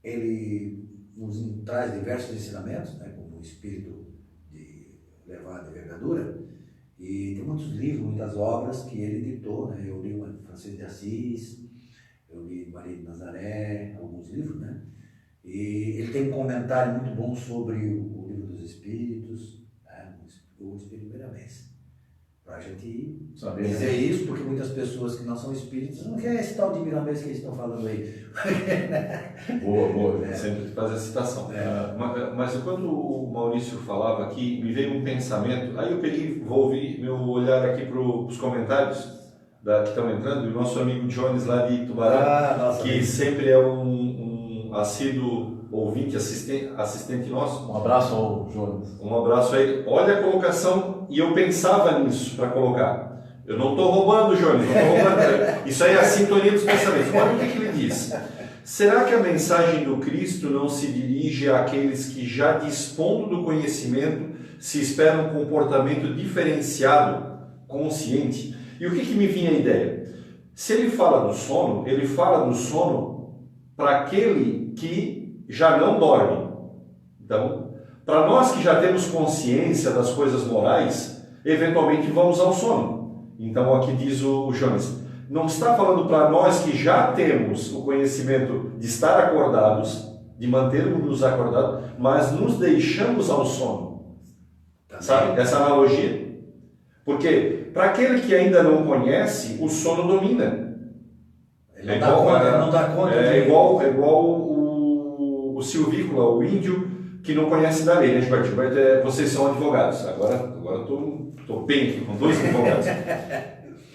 Ele nos traz diversos ensinamentos, né, como o espírito de elevada envergadura, e tem muitos livros, muitas obras que ele ditou, né? Eu li o Francisco de Assis, eu li Maria de Nazaré, alguns livros, né? E ele tem um comentário muito bom sobre o livro dos Espíritos, né? O Espírito Miramês. Para a gente saber, dizer né? isso, porque muitas pessoas que não são espíritas não querem esse tal de Miramês que eles estão falando aí. Boa, sempre fazer a citação. Mas quando o Maurício falava aqui, me veio um pensamento, aí eu volvi meu olhar aqui para os comentários que estão entrando, e o nosso amigo Jones lá de Tubarão, que sempre é um assíduo ouvinte, assistente nosso. Um abraço ao Jones. Um abraço a ele. Olha a colocação, e eu pensava nisso para colocar. Eu não estou roubando, Jones, não estou roubando. Isso aí é a sintonia dos pensamentos. Olha o que ele diz. Será que a mensagem do Cristo não se dirige àqueles que, já dispondo do conhecimento, se esperam um comportamento diferenciado, consciente? E o que me vinha a ideia? Se ele fala do sono para aquele que já não dorme. Então, para nós que já temos consciência das coisas morais, eventualmente vamos ao sono. Então, aqui diz o Jones, não está falando para nós que já temos o conhecimento de estar acordados, de mantermos-nos acordados, mas nos deixamos ao sono. Sabe? Essa analogia. Porque, para aquele que ainda não conhece, o sono domina. Ele não dá conta é igual o silvícola, o índio que não conhece da lei, né, Gilberto? Vocês são advogados. Agora estou bem aqui com 2 advogados.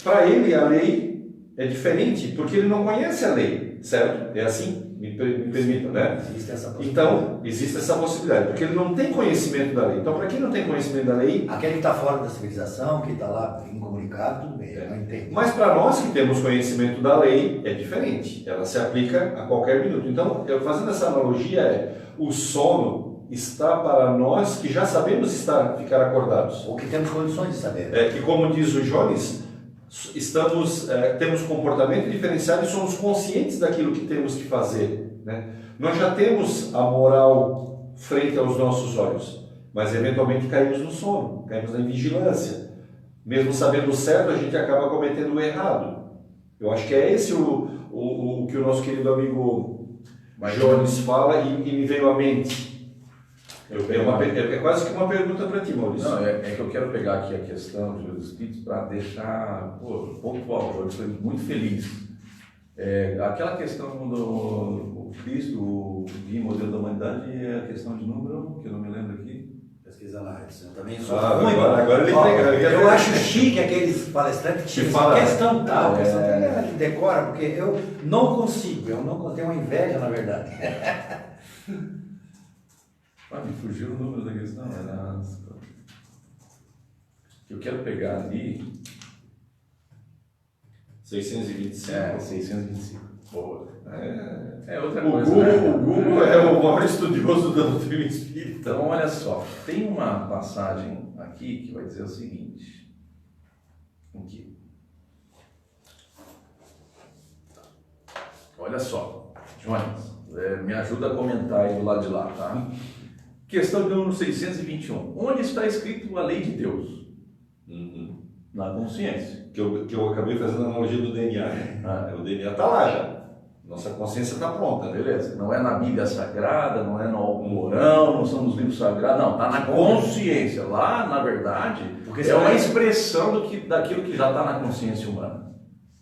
Para ele, a lei é diferente, porque ele não conhece a lei, certo? É assim? Me permitam, né? Existe essa possibilidade. Então, existe essa possibilidade, porque ele não tem conhecimento da lei. Então, para quem não tem conhecimento da lei... Aquele que está fora da civilização, que está lá incomunicado, tudo bem, ele não entende. Mas para nós que temos conhecimento da lei, é diferente. Ela se aplica a qualquer minuto. Então, eu fazendo essa analogia, o sono está para nós que já sabemos ficar acordados. Ou que temos condições de saber. Que, como diz o Jones, temos comportamento diferenciado e somos conscientes daquilo que temos que fazer, né? Nós já temos a moral frente aos nossos olhos, mas eventualmente caímos no sono, caímos na vigilância. Mesmo sabendo o certo, a gente acaba cometendo o errado. Eu acho que é esse o que o nosso querido amigo Jones fala e me veio à mente. É quase que uma pergunta para ti, Maurício. Não, é que eu quero pegar aqui a questão dos espíritos para deixar pontual. Eu estou muito feliz. Aquela questão do Cristo, o guia modelo da humanidade, é a questão de número, que eu não me lembro aqui. Pesquisa lá, eu também sou agora ele pega. Eu acho chique aqueles palestrantes que falam questão tal, questão que decora, porque eu não consigo, tenho uma inveja, na verdade. Me fugiu o número da questão, eu quero pegar ali. 625. 625. Boa. Outra o coisa. O Google é o maior estudioso da doutrina espírita. Então, olha só, tem uma passagem aqui que vai dizer o seguinte. Aqui. Olha só, Jonas, me ajuda a comentar aí do lado de lá, tá? Questão de número 621. Onde está escrito a lei de Deus? Na consciência. Que eu acabei fazendo a analogia do DNA, né? O DNA está lá já. Nossa consciência está pronta. Beleza. Não é na Bíblia Sagrada, não é no Alcorão, não são nos livros sagrados, não. Está na consciência. Lá, na verdade, é uma expressão daquilo que já está na consciência humana.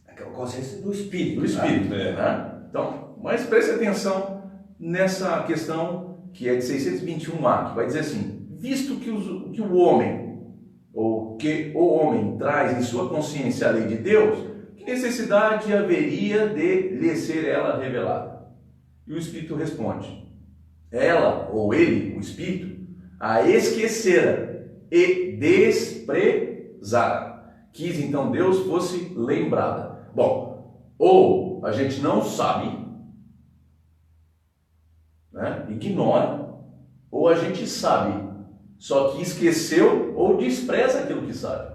É a consciência do espírito. Do espírito, né? Então, mas preste atenção nessa questão que é de 621A, que vai dizer assim: visto que o homem, ou que o homem traz em sua consciência a lei de Deus, que necessidade haveria de lhe ser ela revelada? E o Espírito responde: ela, ou ele, o Espírito, a esquecera e desprezara. Quis então Deus fosse lembrada. Bom, ou a gente não sabe, né? Ignora, ou a gente sabe, só que esqueceu ou despreza aquilo que sabe.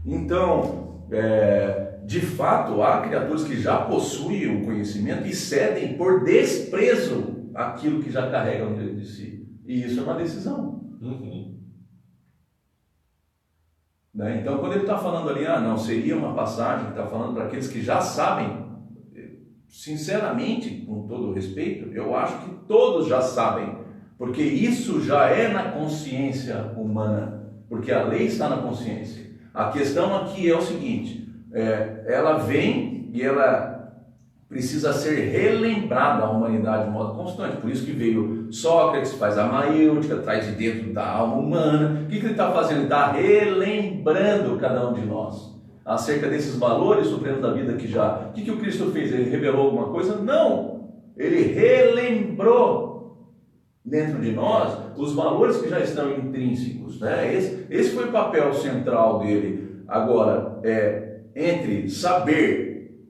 Então, de fato, há criaturas que já possuem o conhecimento e cedem por desprezo aquilo que já carregam dentro de si. E isso é uma decisão. Né? Então, quando ele está falando ali, não, seria uma passagem que está falando para aqueles que já sabem, sinceramente, com todo o respeito, eu acho que todos já sabem, porque isso já é na consciência humana, porque a lei está na consciência. A questão aqui é o seguinte, ela vem e ela precisa ser relembrada à humanidade de modo constante, por isso que veio Sócrates, faz a maêutica, traz de dentro da alma humana. O que ele está fazendo? Ele está relembrando cada um de nós acerca desses valores supremos da vida que já... O que o Cristo fez? Ele revelou alguma coisa? Não! Ele relembrou dentro de nós os valores que já estão intrínsecos, né? Esse foi o papel central dele. Agora, entre saber,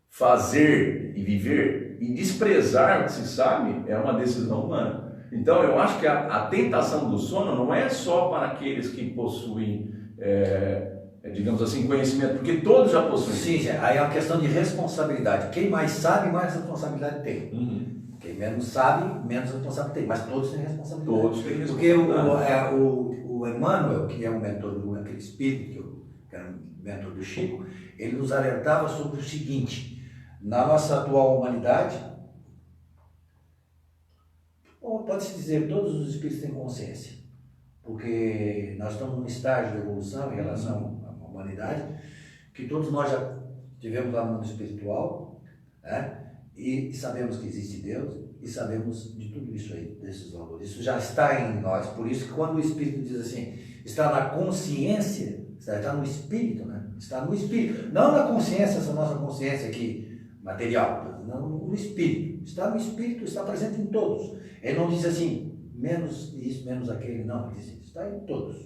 fazer e viver e desprezar o que se sabe, é uma decisão humana. Então, eu acho que a tentação do sono não é só para aqueles que possuem... digamos assim, conhecimento, porque todos já possuem. Sim, aí é uma questão de responsabilidade. Quem mais sabe, mais responsabilidade tem. Quem menos sabe, menos responsabilidade tem. Mas todos têm responsabilidade. Todos têm responsabilidade. Porque o Emmanuel, que é um mentor aquele espírito, que era um mentor do Chico, ele nos alertava sobre o seguinte: na nossa atual humanidade, pode-se dizer que todos os espíritos têm consciência, porque nós estamos num estágio de evolução em relação à humanidade, que todos nós já tivemos lá no mundo espiritual, né? E sabemos que existe Deus e sabemos de tudo isso aí, desses valores. Isso já está em nós. Por isso que quando o Espírito diz assim, está na consciência, está no Espírito, né? Está no Espírito. Não na consciência, essa nossa consciência aqui, material, não, no Espírito. Está no Espírito, está presente em todos. Ele não diz assim, menos isso, menos aquele, não. Ele diz, está em todos.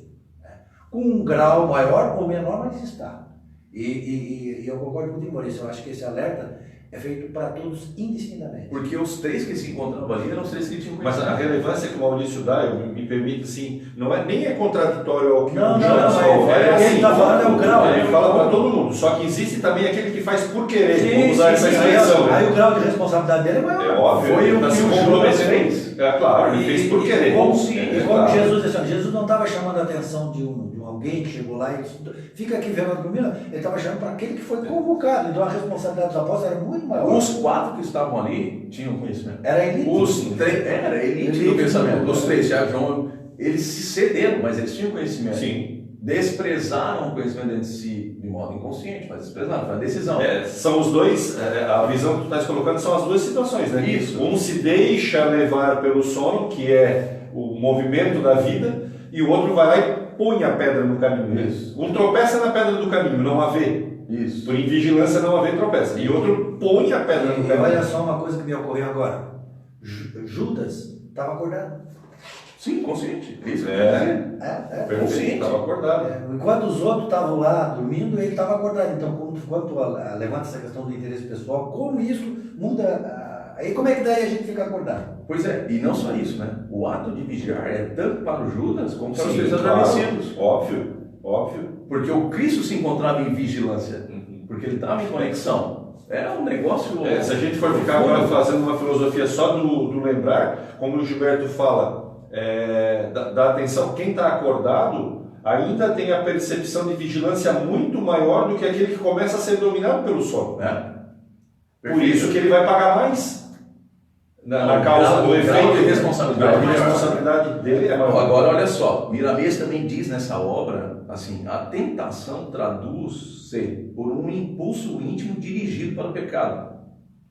Né? Com um grau maior ou menor, mas está. E eu concordo com o Maurício, eu acho que esse alerta é feito para todos indistintamente. Porque os três que se encontravam ali eram os três que tinham conhecido. Mas a relevância que o Maurício dá, me permite assim, nem é contraditório ao que não, o Jonas falou. Ele está falando é o grau. Ele fala para todo mundo, só que existe também aquele que faz por querer. Sim, vamos usar essa expressão. Aí o grau de responsabilidade dele é maior. É óbvio, foi o que o Judas fez. É claro, ele fez por querer. Como Jesus disse, Jesus não estava chamando a atenção de alguém que chegou lá e disse, fica aqui vendo comigo, ele estava chamando para aquele que foi convocado. Então a responsabilidade dos apóstolos era muito maior. Os 4 que estavam ali tinham conhecimento. Era elite. Era elite do pensamento. Os 3, Tiago e João, eles se cederam, mas eles tinham conhecimento. Sim. Desprezaram o conhecimento dentro de si de modo inconsciente, mas desprezaram, foi uma decisão. São os dois, a visão que tu estás colocando são as duas situações, né? Isso. Um se deixa levar pelo sono, que é o movimento da vida, e o outro vai lá e põe a pedra no caminho. Isso. Um tropeça na pedra do caminho, não a vê. Isso. Por invigilância não a vê, tropeça. E outro põe a pedra no E caminho. olha só uma coisa que me ocorreu agora. Judas estava acordado. Sim, consciente. Isso. Perfeito, estava acordado. Enquanto os outros estavam lá dormindo, ele estava acordado. Então, quando levanta essa questão do interesse pessoal, como isso muda? Aí como é que daí a gente fica acordado? Pois é, e não só isso, né? O ato de vigiar é tanto para o Judas como para os Sim, três claro. adormecidos. Óbvio. Porque o Cristo se encontrava em vigilância, porque ele estava em conexão. É um negócio... Se a gente for ficar agora fazendo uma filosofia só do lembrar, como o Gilberto fala, da atenção, quem está acordado ainda tem a percepção de vigilância muito maior do que aquele que começa a ser dominado pelo sono. Por isso que ele vai pagar mais na causa do efeito. De responsabilidade. A responsabilidade dele é maior. Agora, olha só, Miramês também diz nessa obra, assim, a tentação traduz-se por um impulso íntimo dirigido para o pecado.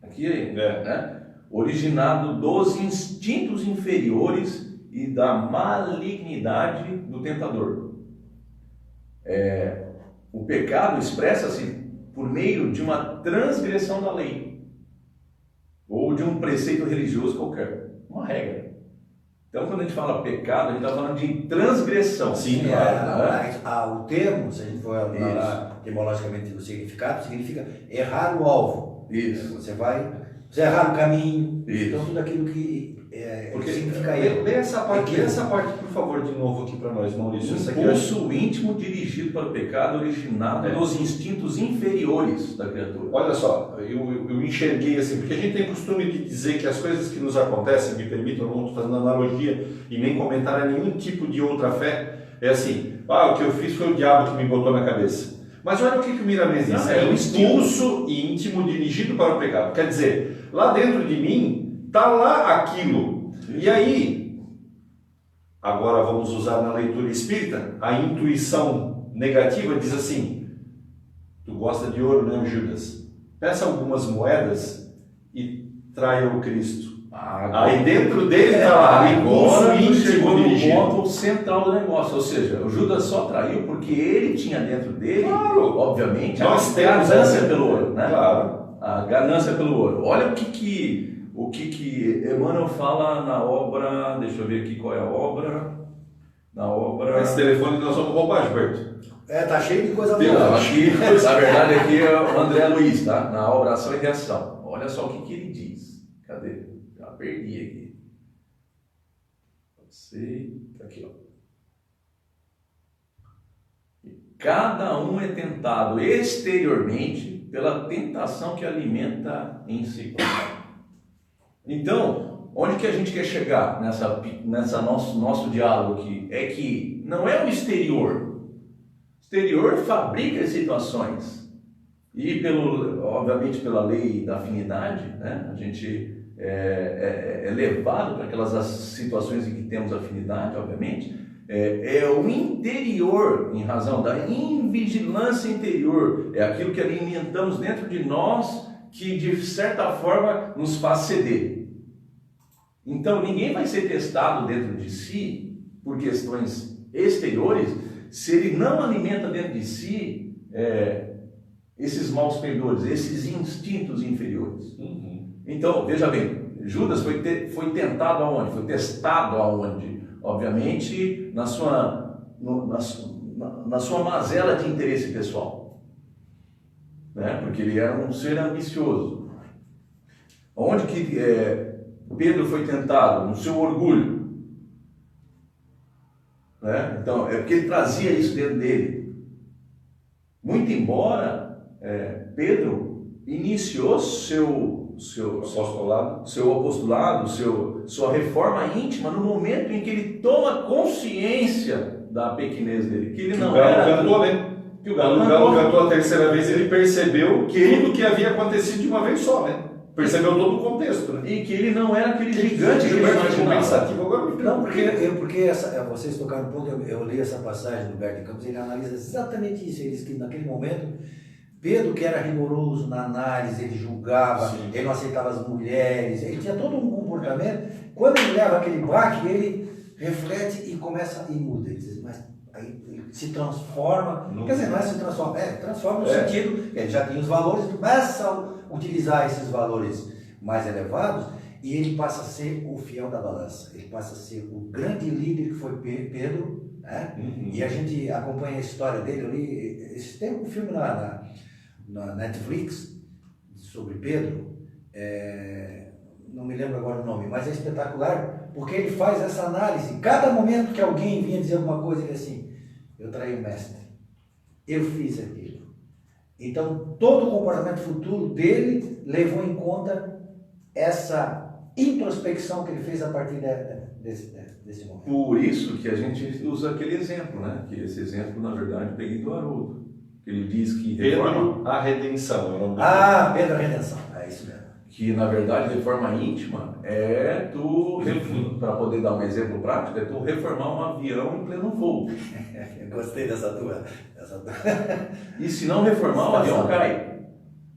Aqui, né? Originado dos instintos inferiores e da malignidade do tentador. O pecado expressa-se por meio de uma transgressão da lei ou de um preceito religioso qualquer, uma regra. Então, quando a gente fala pecado, a gente está falando de transgressão. Sim, claro. O termo, se a gente for falar etimologicamente o significado, significa errar o alvo. Isso. Você errar o caminho. Isso. Então, tudo aquilo que significa Lê essa parte, por favor, de novo aqui para nós, Maurício. Impulso íntimo dirigido para o pecado originado dos instintos inferiores da criatura. Olha só, eu enxerguei assim, porque a gente tem costume de dizer que as coisas que nos acontecem, me permitam, não estou fazendo analogia e nem comentar a nenhum tipo de outra fé, é assim, o que eu fiz foi o diabo que me botou na cabeça. Mas olha o que o Miramês diz, é um impulso íntimo dirigido para o pecado. Quer dizer, lá dentro de mim, está lá aquilo. E aí, agora vamos usar na leitura espírita, a intuição negativa diz assim, tu gosta de ouro, né, Judas? Peça algumas moedas e traia o Cristo. Aí dentro dele está lá, o impulso íntimo dirigido. No ponto central do negócio, ou seja, o Judas só traiu porque ele tinha dentro dele, obviamente, a ganância pelo ouro, né? Claro. A ganância pelo ouro. Olha o que Emmanuel fala na obra, deixa eu ver aqui qual é a obra. Na obra... Esse telefone nós vamos roubar, Gilberto. Tá cheio de coisa boa. Aqui, na verdade, aqui é o André Luiz, tá? Na obra Ação e Reação. Olha só o que ele diz. Cadê? Já perdi aqui. Pode ser. Aqui, ó. Cada um é tentado exteriormente pela tentação que alimenta em si. Então, onde que a gente quer chegar nessa nosso diálogo aqui? É que não é o exterior. O exterior fabrica situações. E, obviamente, pela lei da afinidade, né? A gente é levado para aquelas situações em que temos afinidade, obviamente. é o interior, em razão da invigilância interior, é aquilo que alimentamos dentro de nós que de certa forma nos faz ceder. Então ninguém vai ser testado dentro de si por questões exteriores se ele não alimenta dentro de si esses maus pendores, esses instintos inferiores. Então, veja bem, Judas foi tentado aonde? Foi testado aonde? Obviamente, na sua mazela de interesse pessoal, né? Porque ele era um ser ambicioso. Onde que Pedro foi tentado? No seu orgulho, né? Então, é porque ele trazia isso dentro dele. Muito embora Pedro iniciou seu apostolado, sua reforma íntima no momento em que ele toma consciência da pequenez dele, que ele não era... Cantou, né? Que o Galo cantou a terceira vez, ele percebeu tudo que havia acontecido de uma vez só, né? Percebeu todo o contexto, né? E que ele não era aquele gigante que ele imaginava. Não, porque vocês tocaram um ponto, eu li essa passagem do Humberto de Campos, ele analisa exatamente isso. Ele diz que naquele momento, Pedro, que era rigoroso na análise, ele julgava, sim, ele não aceitava as mulheres, ele tinha todo um comportamento. Quando ele leva aquele baque, ele reflete e começa e muda. Ele diz, mas aí ele se transforma, quer dizer, não é se transforma, transforma no sentido, ele já tinha os valores, começa a utilizar esses valores mais elevados e ele passa a ser o fiel da balança, ele passa a ser o grande líder que foi Pedro, né? E a gente acompanha a história dele ali. Tem um filme na Netflix sobre Pedro, não me lembro agora o nome, mas é espetacular, porque ele faz essa análise. Cada momento que alguém vinha dizer alguma coisa, ele assim, eu traí o mestre, eu fiz aquilo. Então, todo o comportamento futuro dele levou em conta essa introspecção que ele fez a partir desse momento. Por isso que a gente usa aquele exemplo, né? Que esse exemplo, na verdade, eu peguei do Haroldo. Ele diz que Pedro a redenção. Pedro a redenção, é isso mesmo. Que na verdade, de forma íntima, para poder dar um exemplo prático, é tu reformar um avião em pleno voo. Eu gostei dessa tua. E se não reformar, o avião cai.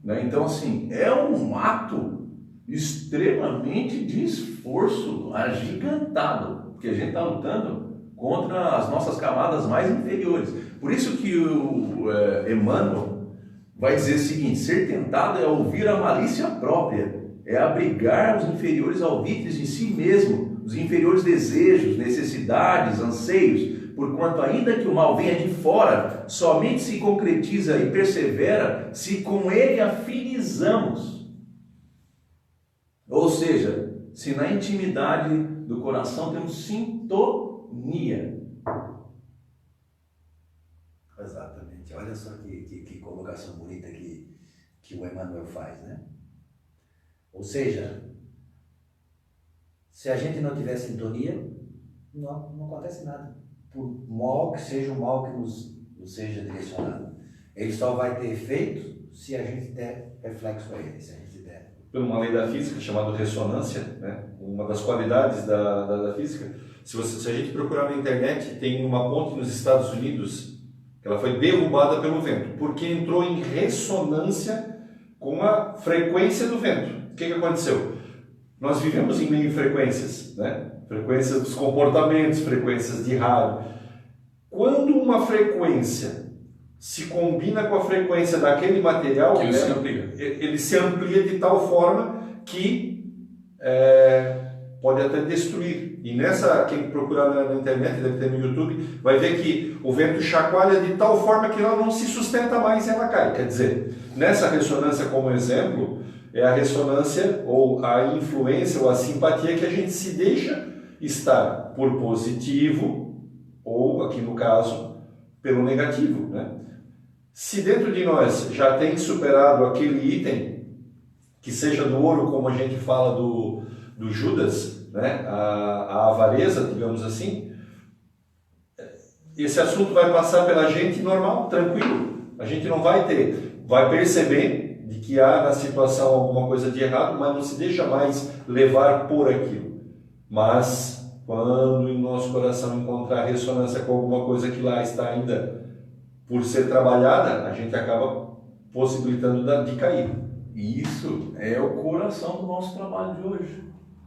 Né? Então, assim, é um ato extremamente de esforço agigantado, porque a gente está lutando contra as nossas camadas mais inferiores. Por isso que o Emmanuel vai dizer o seguinte: ser tentado é ouvir a malícia própria, é abrigar os inferiores alvitres de si mesmo, os inferiores desejos, necessidades, anseios, porquanto ainda que o mal venha de fora, somente se concretiza e persevera se com ele afinizamos. Ou seja, se na intimidade do coração temos sintonia. Exatamente. Olha só que colocação bonita que o Emmanuel faz, né? Ou seja, se a gente não tiver sintonia, não acontece nada. Por mal que seja o mal que nos seja direcionado. Ele só vai ter efeito se a gente der reflexo a ele, se a gente der. Por uma lei da física chamada ressonância, né? Uma das qualidades da física, se a gente procurar na internet, tem uma ponte nos Estados Unidos, que ela foi derrubada pelo vento, porque entrou em ressonância com a frequência do vento. O que aconteceu? Nós vivemos em meio frequências, né? Frequências dos comportamentos, frequências de rádio. Quando uma frequência se combina com a frequência daquele material, ele se amplia de tal forma que pode até destruir. E quem procurar na internet, deve ter no YouTube, vai ver que o vento chacoalha de tal forma que ela não se sustenta mais e ela cai. Quer dizer, nessa ressonância, como exemplo, é a ressonância ou a influência ou a simpatia que a gente se deixa estar por positivo ou, aqui no caso, pelo negativo, né? Se dentro de nós já tem superado aquele item, que seja do ouro, como a gente fala do Judas, né? A avareza, digamos assim, esse assunto vai passar pela gente normal, tranquilo. A gente não vai perceber de que há na situação alguma coisa de errado, mas não se deixa mais levar por aquilo. Mas Quando em nosso coração encontrar ressonância com alguma coisa que lá está ainda por ser trabalhada, a gente acaba possibilitando de cair. E isso é o coração do nosso trabalho de hoje,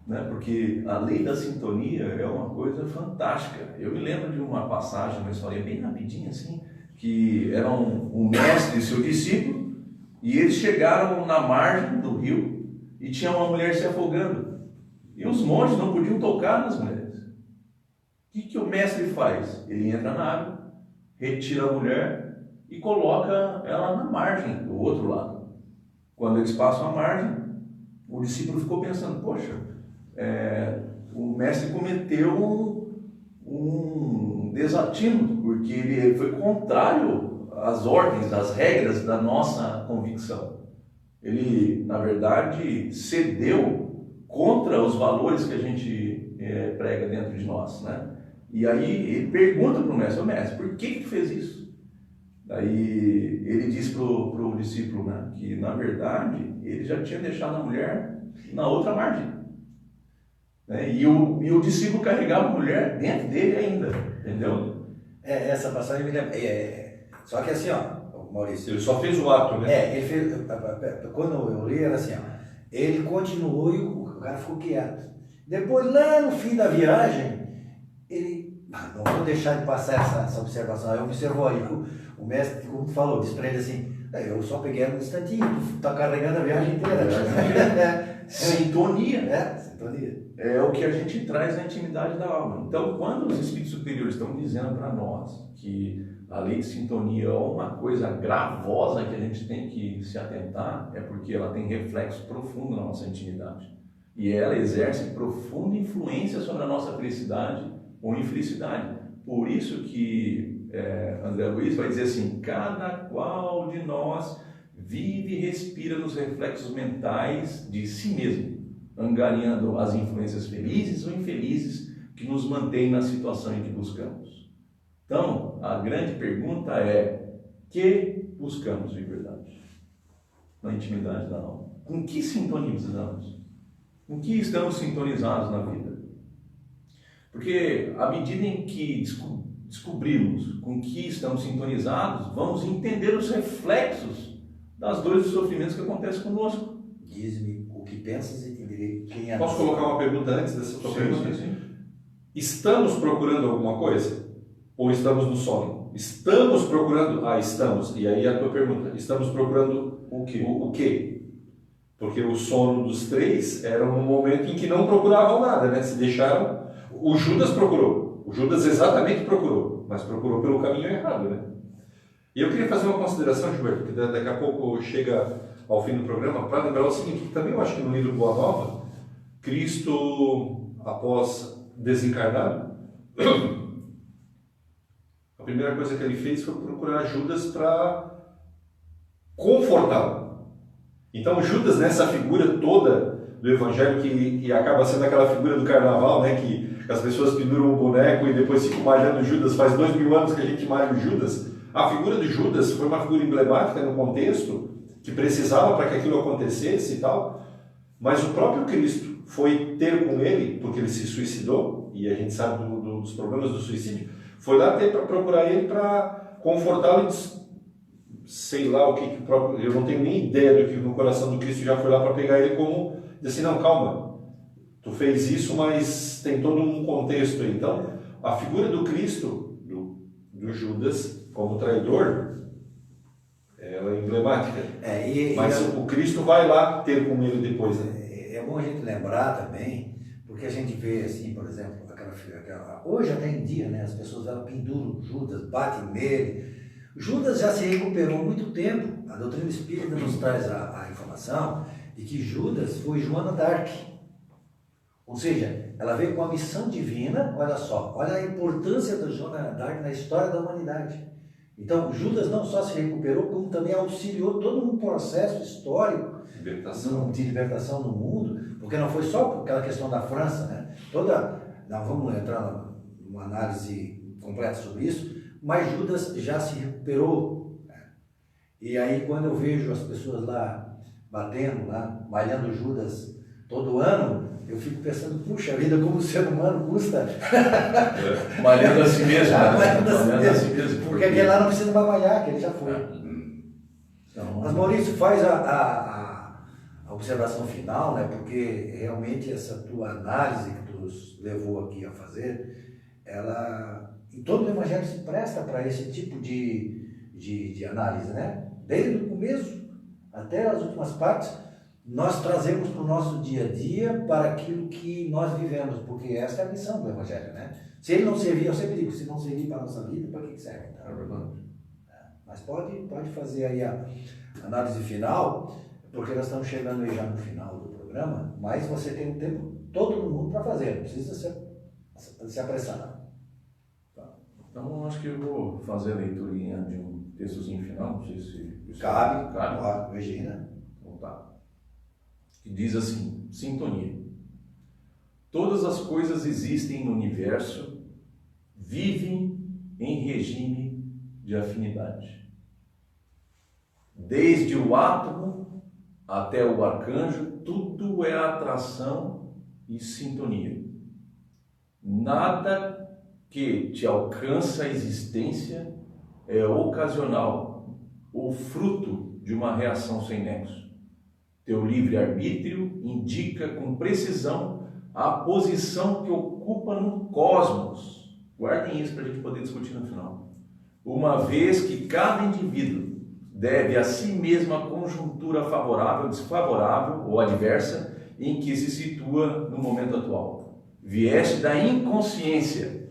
né? Porque a lei da sintonia é uma coisa fantástica. Eu me lembro de uma passagem, uma história bem rapidinha assim, que era um mestre e seu discípulo, e eles chegaram na margem do rio e tinha uma mulher se afogando. E os monges não podiam tocar nas mulheres. O que o mestre faz? Ele entra na água, retira a mulher e coloca ela na margem, do outro lado. Quando eles passam a margem, o discípulo ficou pensando, poxa, o mestre cometeu um desatino, porque ele foi contrário às ordens, às regras da nossa convicção. Ele, na verdade, cedeu contra os valores que a gente prega dentro de nós, né? E aí ele pergunta para o mestre, mestre, por que tu fez isso? Daí ele diz para o discípulo, né, que na verdade ele já tinha deixado a mulher na outra margem, né? E o discípulo carregava a mulher dentro dele ainda, entendeu? Essa passagem me lembra. Só que assim, ó, Maurício. Ele só fez o ato, né? Ele fez. Quando eu li, era assim, ó. Ele continuou e o cara ficou quieto. Depois, lá no fim da viagem, ele. Não vou deixar de passar essa observação. Aí observou aí, o mestre, como falou, disse para ele assim: eu só peguei ela um instantinho, tu tá carregando a viagem inteira. Sintonia. Sintonia. É o que a gente traz na intimidade da alma. Então, quando os espíritos superiores estão dizendo para nós que a lei de sintonia é uma coisa gravosa que a gente tem que se atentar, é porque ela tem reflexo profundo na nossa intimidade. E ela exerce profunda influência sobre a nossa felicidade ou infelicidade. Por isso que André Luiz vai dizer assim, cada qual de nós vive e respira nos reflexos mentais de si mesmo, angariando as influências felizes ou infelizes que nos mantêm na situação em que buscamos. Então, a grande pergunta é, que buscamos de verdade? Na intimidade da alma. Com que sintonizamos? Com que estamos sintonizados na vida? Porque à medida em que descobrimos com que estamos sintonizados, vamos entender os reflexos das dores e sofrimentos que acontecem conosco. Diz-me o que pensas e te direi quem é. Posso colocar uma pergunta antes dessa tua pergunta? Sim. Estamos procurando alguma coisa? Ou estamos no sono? Estamos procurando... estamos. E aí a tua pergunta, estamos procurando o quê? O quê? Porque o sono dos três era um momento em que não procuravam nada, né? Se deixaram... O Judas procurou. O Judas exatamente procurou, mas procurou pelo caminho errado, né? E eu queria fazer uma consideração, Gilberto, que daqui a pouco chega ao fim do programa, para lembrar o seguinte, que também eu acho que no livro Boa Nova, Cristo, após desencarnado, a primeira coisa que ele fez foi procurar Judas para confortá-lo. Então Judas, nessa figura toda do Evangelho, que acaba sendo aquela figura do carnaval, né, que as pessoas penduram um boneco e depois ficam malhando Judas, faz 2000 anos que a gente malha o Judas. A figura de Judas foi uma figura emblemática no contexto, que precisava para que aquilo acontecesse e tal, mas o próprio Cristo foi ter com ele, porque ele se suicidou, e a gente sabe dos problemas do suicídio, foi lá ter para procurar ele para confortá-lo e sei lá o que o próprio... Eu não tenho nem ideia do que no coração do Cristo já foi lá para pegar ele como... Dizer assim, não, calma, tu fez isso, mas tem todo um contexto aí. Então, a figura do Cristo, do Judas, como traidor, ela é emblemática. Mas o Cristo vai lá ter com ele depois. Né? É bom a gente lembrar também, porque a gente vê assim, por exemplo, hoje até em dia, né, as pessoas penduram Judas, batem nele. Judas já se recuperou há muito tempo. A doutrina espírita nos traz a informação de que Judas foi Joana d'Arc. Ou seja, ela veio com a missão divina, olha só, olha a importância da Joana d'Arc na história da humanidade. Então, Judas não só se recuperou, como também auxiliou todo um processo histórico de libertação no mundo, porque não foi só aquela questão da França, né? Não vamos entrar numa análise completa sobre isso, mas Judas já se recuperou. E aí, quando eu vejo as pessoas lá batendo, lá, malhando Judas todo ano, eu fico pensando, puxa vida, como o ser humano custa. Malhando a si mesmo. Malhando a si mesmo. Porque aquele lá não precisa mais malhar, que ele já foi. Então, Mas Maurício, faz a observação final, né? Porque realmente essa tua análise que tu nos levou aqui a fazer, ela, em todo o Evangelho se presta para esse tipo de análise, né? Desde o começo até as últimas partes, nós trazemos para o nosso dia a dia para aquilo que nós vivemos, porque essa é a missão do Evangelho, né? Se ele não servir, eu sempre digo, se não servir para a nossa vida, para que serve? Tá? é verdade. Mas pode fazer aí a análise final, porque nós estamos chegando aí já no final do programa, mas você tem um tempo todo mundo para fazer, não precisa se apressar. Tá. Então, acho que eu vou fazer a leiturinha de um textozinho final, não sei se... Cabe. Regina. Então tá. Que diz assim, sintonia. Todas as coisas existem no universo, vivem em regime de afinidade. Desde o átomo até o arcanjo, tudo é atração e sintonia. Nada que te alcança a existência é ocasional ou fruto de uma reação sem nexo. Teu livre-arbítrio indica com precisão a posição que ocupa no cosmos. Guardem isso para a gente poder discutir no final. Uma vez que cada indivíduo deve a si mesmo a conjuntura favorável, desfavorável ou adversa em que se situa no momento atual. Vieste da inconsciência,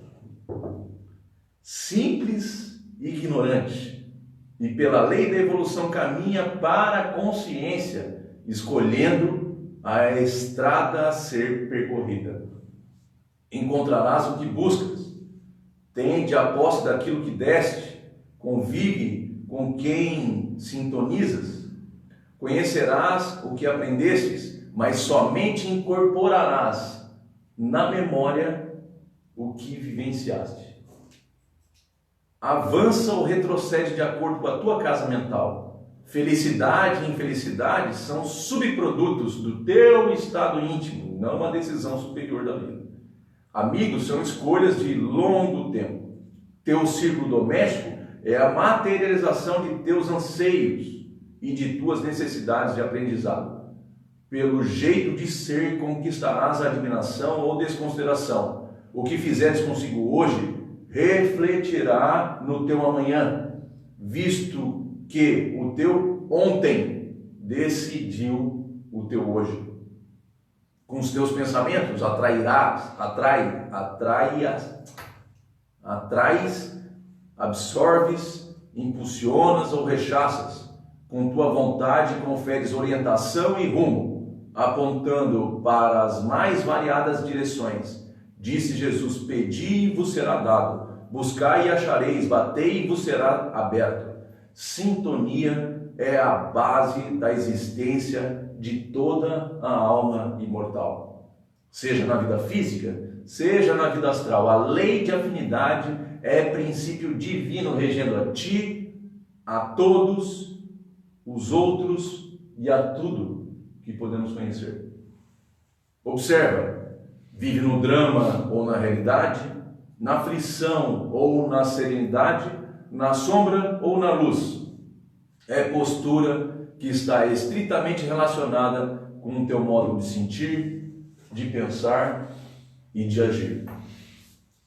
simples e ignorante, e pela lei da evolução caminha para a consciência, escolhendo a estrada a ser percorrida. Encontrarás o que buscas, tende a posse daquilo que deste, convive com quem sintonizas, conhecerás o que aprendestes, mas somente incorporarás na memória o que vivenciaste. Avança ou retrocede de acordo com a tua casa mental. Felicidade e infelicidade são subprodutos do teu estado íntimo, não uma decisão superior da vida. Amigos são escolhas de longo tempo. Teu círculo doméstico é a materialização de teus anseios e de tuas necessidades de aprendizado. Pelo jeito de ser conquistarás a admiração ou desconsideração. O que fizeres consigo hoje refletirá no teu amanhã, visto que o teu ontem decidiu o teu hoje. Com os teus pensamentos atraís, absorves, impulsionas ou rechaças. Com tua vontade conferes orientação e rumo, apontando para as mais variadas direções. Disse Jesus, pedi e vos será dado, buscai e achareis, batei e vos será aberto. Sintonia é a base da existência de toda a alma imortal. Seja na vida física, seja na vida astral, a lei de afinidade é princípio divino regendo a ti, a todos os outros e a tudo que podemos conhecer. Observa. Vive no drama ou na realidade, na aflição ou na serenidade, na sombra ou na luz. É postura que está estritamente relacionada com o teu modo de sentir, de pensar e de agir.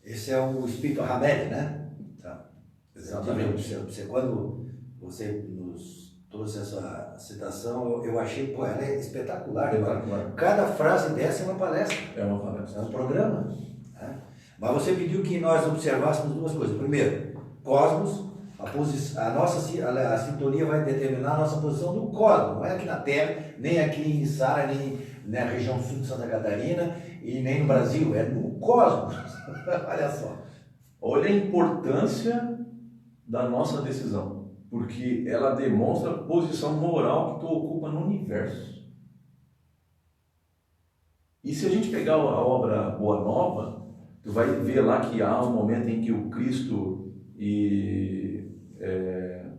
Esse é o Espírito Hamed, né? Tá. Exatamente. Quando você nos trouxe essa citação, eu achei, pô, ela é espetacular. Espetacular. Cada frase dessa é uma palestra. É uma palestra. É um programa. Né? Mas você pediu que nós observássemos duas coisas. Primeiro, cosmos, a sintonia vai determinar a nossa posição no cosmos. Não é aqui na Terra, nem aqui em Sara, nem na região sul de Santa Catarina e nem no Brasil. É no cosmos. Olha só. Olha a importância da nossa decisão. Porque ela demonstra a posição moral que tu ocupa no universo. E se a gente pegar a obra Boa Nova, tu vai ver lá que há um momento em que o Cristo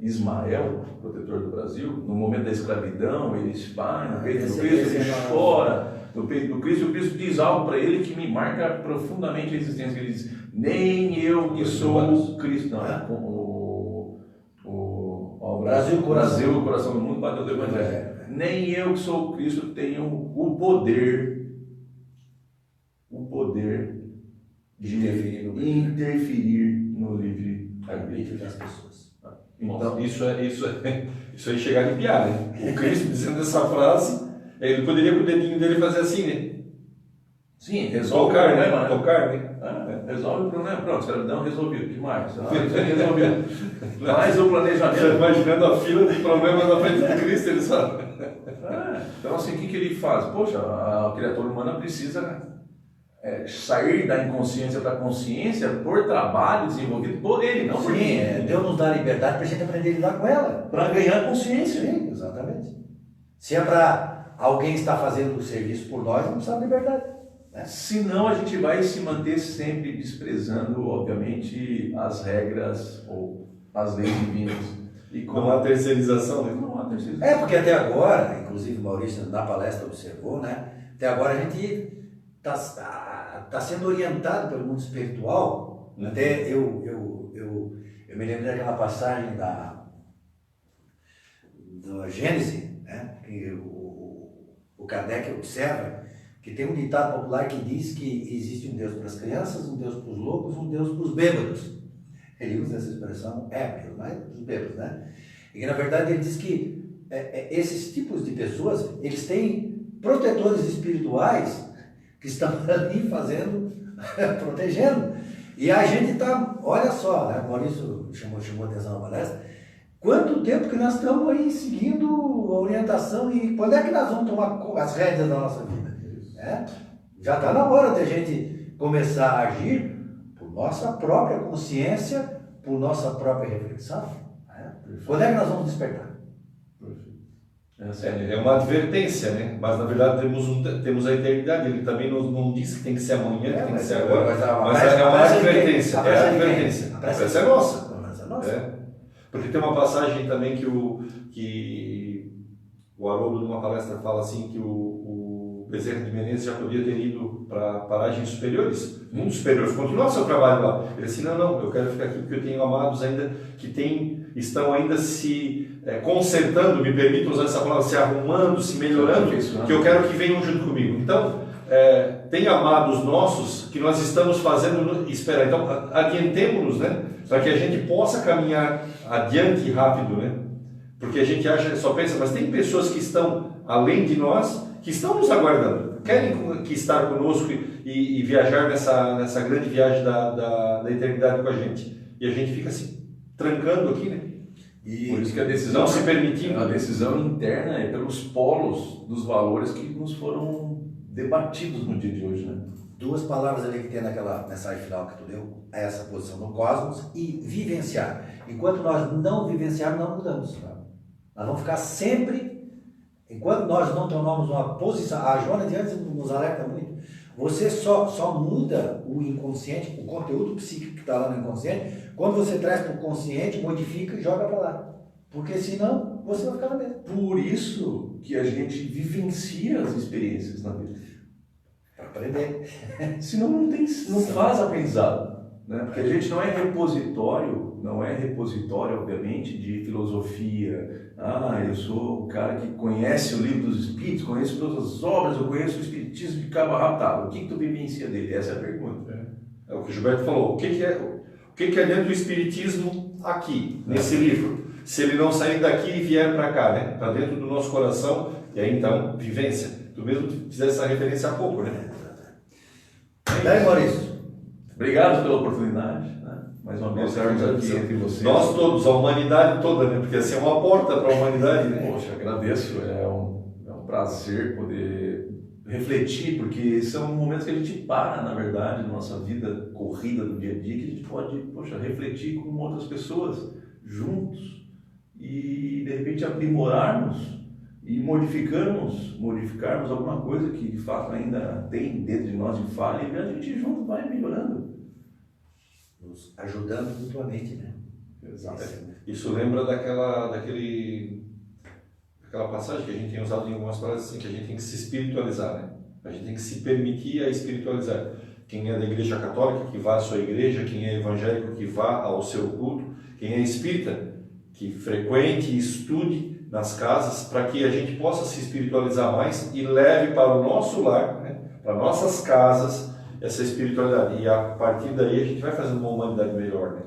Ismael, protetor do Brasil, no momento da escravidão, ele vai no peito do esse Cristo, ele é chora no peito do Cristo, e o Cristo diz algo para ele que me marca profundamente a existência. Ele diz: nem eu que sou o Cristo, não, o Brasil, o coração do mundo, bateu do Evangelho. Nem eu que sou o Cristo tenho o poder de interferir no livre arbítrio das pessoas. Então, isso aí chega a arrepiar, né? O Cristo dizendo essa frase, ele poderia com o dedinho dele fazer assim, né? Sim, resolve tocar, o problema, né? Tocar, né? Resolve o problema, pronto, escravidão resolvido, o que mais? Resolvido. Mas o planejamento... Você imaginando a fila de problemas na frente de Cristo, ele sabe. Então, assim, o que ele faz? Poxa, a criatura humana precisa sair da inconsciência para a consciência por trabalho desenvolvido por ele, não por mim. Deus nos dá a liberdade para a gente aprender a lidar com ela. Para ganhar consciência. Sim, exatamente. Se é para alguém estar fazendo o serviço por nós, não precisa de liberdade. Né? Senão a gente vai se manter sempre desprezando, obviamente, as regras ou as leis divinas. E com a terceirização, né? Não há terceirização. Porque até agora, inclusive o Maurício na palestra observou, né? Até agora a gente está sendo orientado pelo mundo espiritual. Até eu me lembro daquela passagem da Gênesis, né? Que o Kardec observa que tem um ditado popular que diz que existe um Deus para as crianças, um Deus para os loucos, um Deus para os bêbados. Ele usa essa expressão ébrios, mas os bêbados, né? E que, na verdade, ele diz que esses tipos de pessoas, eles têm protetores espirituais que estão ali protegendo. E a gente está, olha só, né? O Maurício chamou atenção na palestra, quanto tempo que nós estamos aí seguindo a orientação e quando é que nós vamos tomar as rédeas da nossa vida? Já está na hora de a gente começar a agir por nossa própria consciência, por nossa própria reflexão. Quando é que nós vamos despertar? É uma advertência, né? Mas na verdade temos a eternidade. Ele também não diz que tem que ser amanhã, que tem que ser agora. Mas é uma advertência. A pressa é nossa. Porque tem uma passagem também que o Haroldo, numa palestra, fala assim que o Bezerra de Menezes já podia ter ido para paragens superiores, mundos superiores, continuar seu trabalho lá. Ele disse: não, eu quero ficar aqui porque eu tenho amados ainda que estão ainda se consertando, me permito usar essa palavra, se arrumando, se melhorando, que eu quero que venham junto comigo. Então, tem amados nossos que nós estamos fazendo esperar. Então, adiantemo-nos, né? Para que a gente possa caminhar adiante rápido, né? Porque a gente só pensa, mas tem pessoas que estão além de nós, que estão nos aguardando, querem estar conosco e viajar nessa grande viagem da eternidade com a gente. E a gente fica se trancando aqui, né? E por isso que a decisão não se permitindo. A decisão interna é pelos polos dos valores que nos foram debatidos no dia de hoje, né? Duas palavras ali que tem naquela mensagem final que tu deu, é essa posição no cosmos e vivenciar. Enquanto nós não vivenciarmos, não mudamos. Nós vamos ficar sempre... Enquanto nós não tomamos uma posição, a Joana de antes nos alerta muito, você só muda o inconsciente, o conteúdo psíquico que está lá no inconsciente, quando você traz para o consciente, modifica e joga para lá. Porque senão, você vai ficar na mesma. Por isso que a gente vivencia as experiências na vida. Para aprender. Senão não faz aprendizado. Né? Porque a gente não é repositório, obviamente, de filosofia. Eu sou o cara que conhece o livro dos Espíritos, conheço todas as obras, eu conheço o Espiritismo de cabo a rabo. Tá, o que tu vivencia dele? Essa é a pergunta. É o que o Gilberto falou. O que é dentro do Espiritismo aqui, nesse livro? Se ele não sair daqui e vier para cá, né? Para dentro do nosso coração, e aí então, vivência. Tu mesmo fizesse essa referência há pouco, né? Daí, Maurício. Obrigado pela oportunidade, né? Mais uma vez estarmos aqui entre vocês. Nós todos, a humanidade toda, né? Porque assim é uma porta para a humanidade, né? Poxa, agradeço, é um prazer poder refletir, porque são momentos que a gente para, na verdade, na nossa vida corrida do dia a dia, que a gente pode, refletir com outras pessoas, juntos, e de repente aprimorarmos e modificarmos alguma coisa que de fato ainda tem dentro de nós de falha, e a gente junto vai melhorando. Nos ajudando mutuamente, né? Exato. Isso lembra daquela passagem que a gente tem usado em algumas palavras assim, que a gente tem que se espiritualizar, né? A gente tem que se permitir a espiritualizar. Quem é da igreja católica, que vá à sua igreja, quem é evangélico, que vá ao seu culto, quem é espírita, que frequente e estude nas casas, para que a gente possa se espiritualizar mais e leve para o nosso lar, né? Para nossas casas, essa espiritualidade. E a partir daí a gente vai fazendo uma humanidade melhor, né?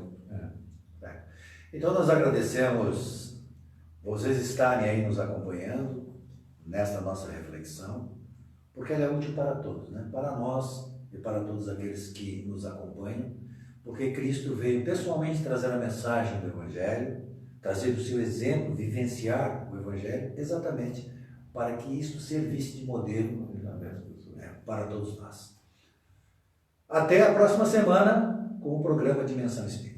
Então nós agradecemos vocês estarem aí nos acompanhando nesta nossa reflexão, porque ela é útil para todos, né? Para nós e para todos aqueles que nos acompanham, porque Cristo veio pessoalmente trazer a mensagem do Evangelho, trazer o seu exemplo, vivenciar o Evangelho, exatamente para que isso servisse de modelo, né, para todos nós. Até a próxima semana com o programa Dimensão Espírita.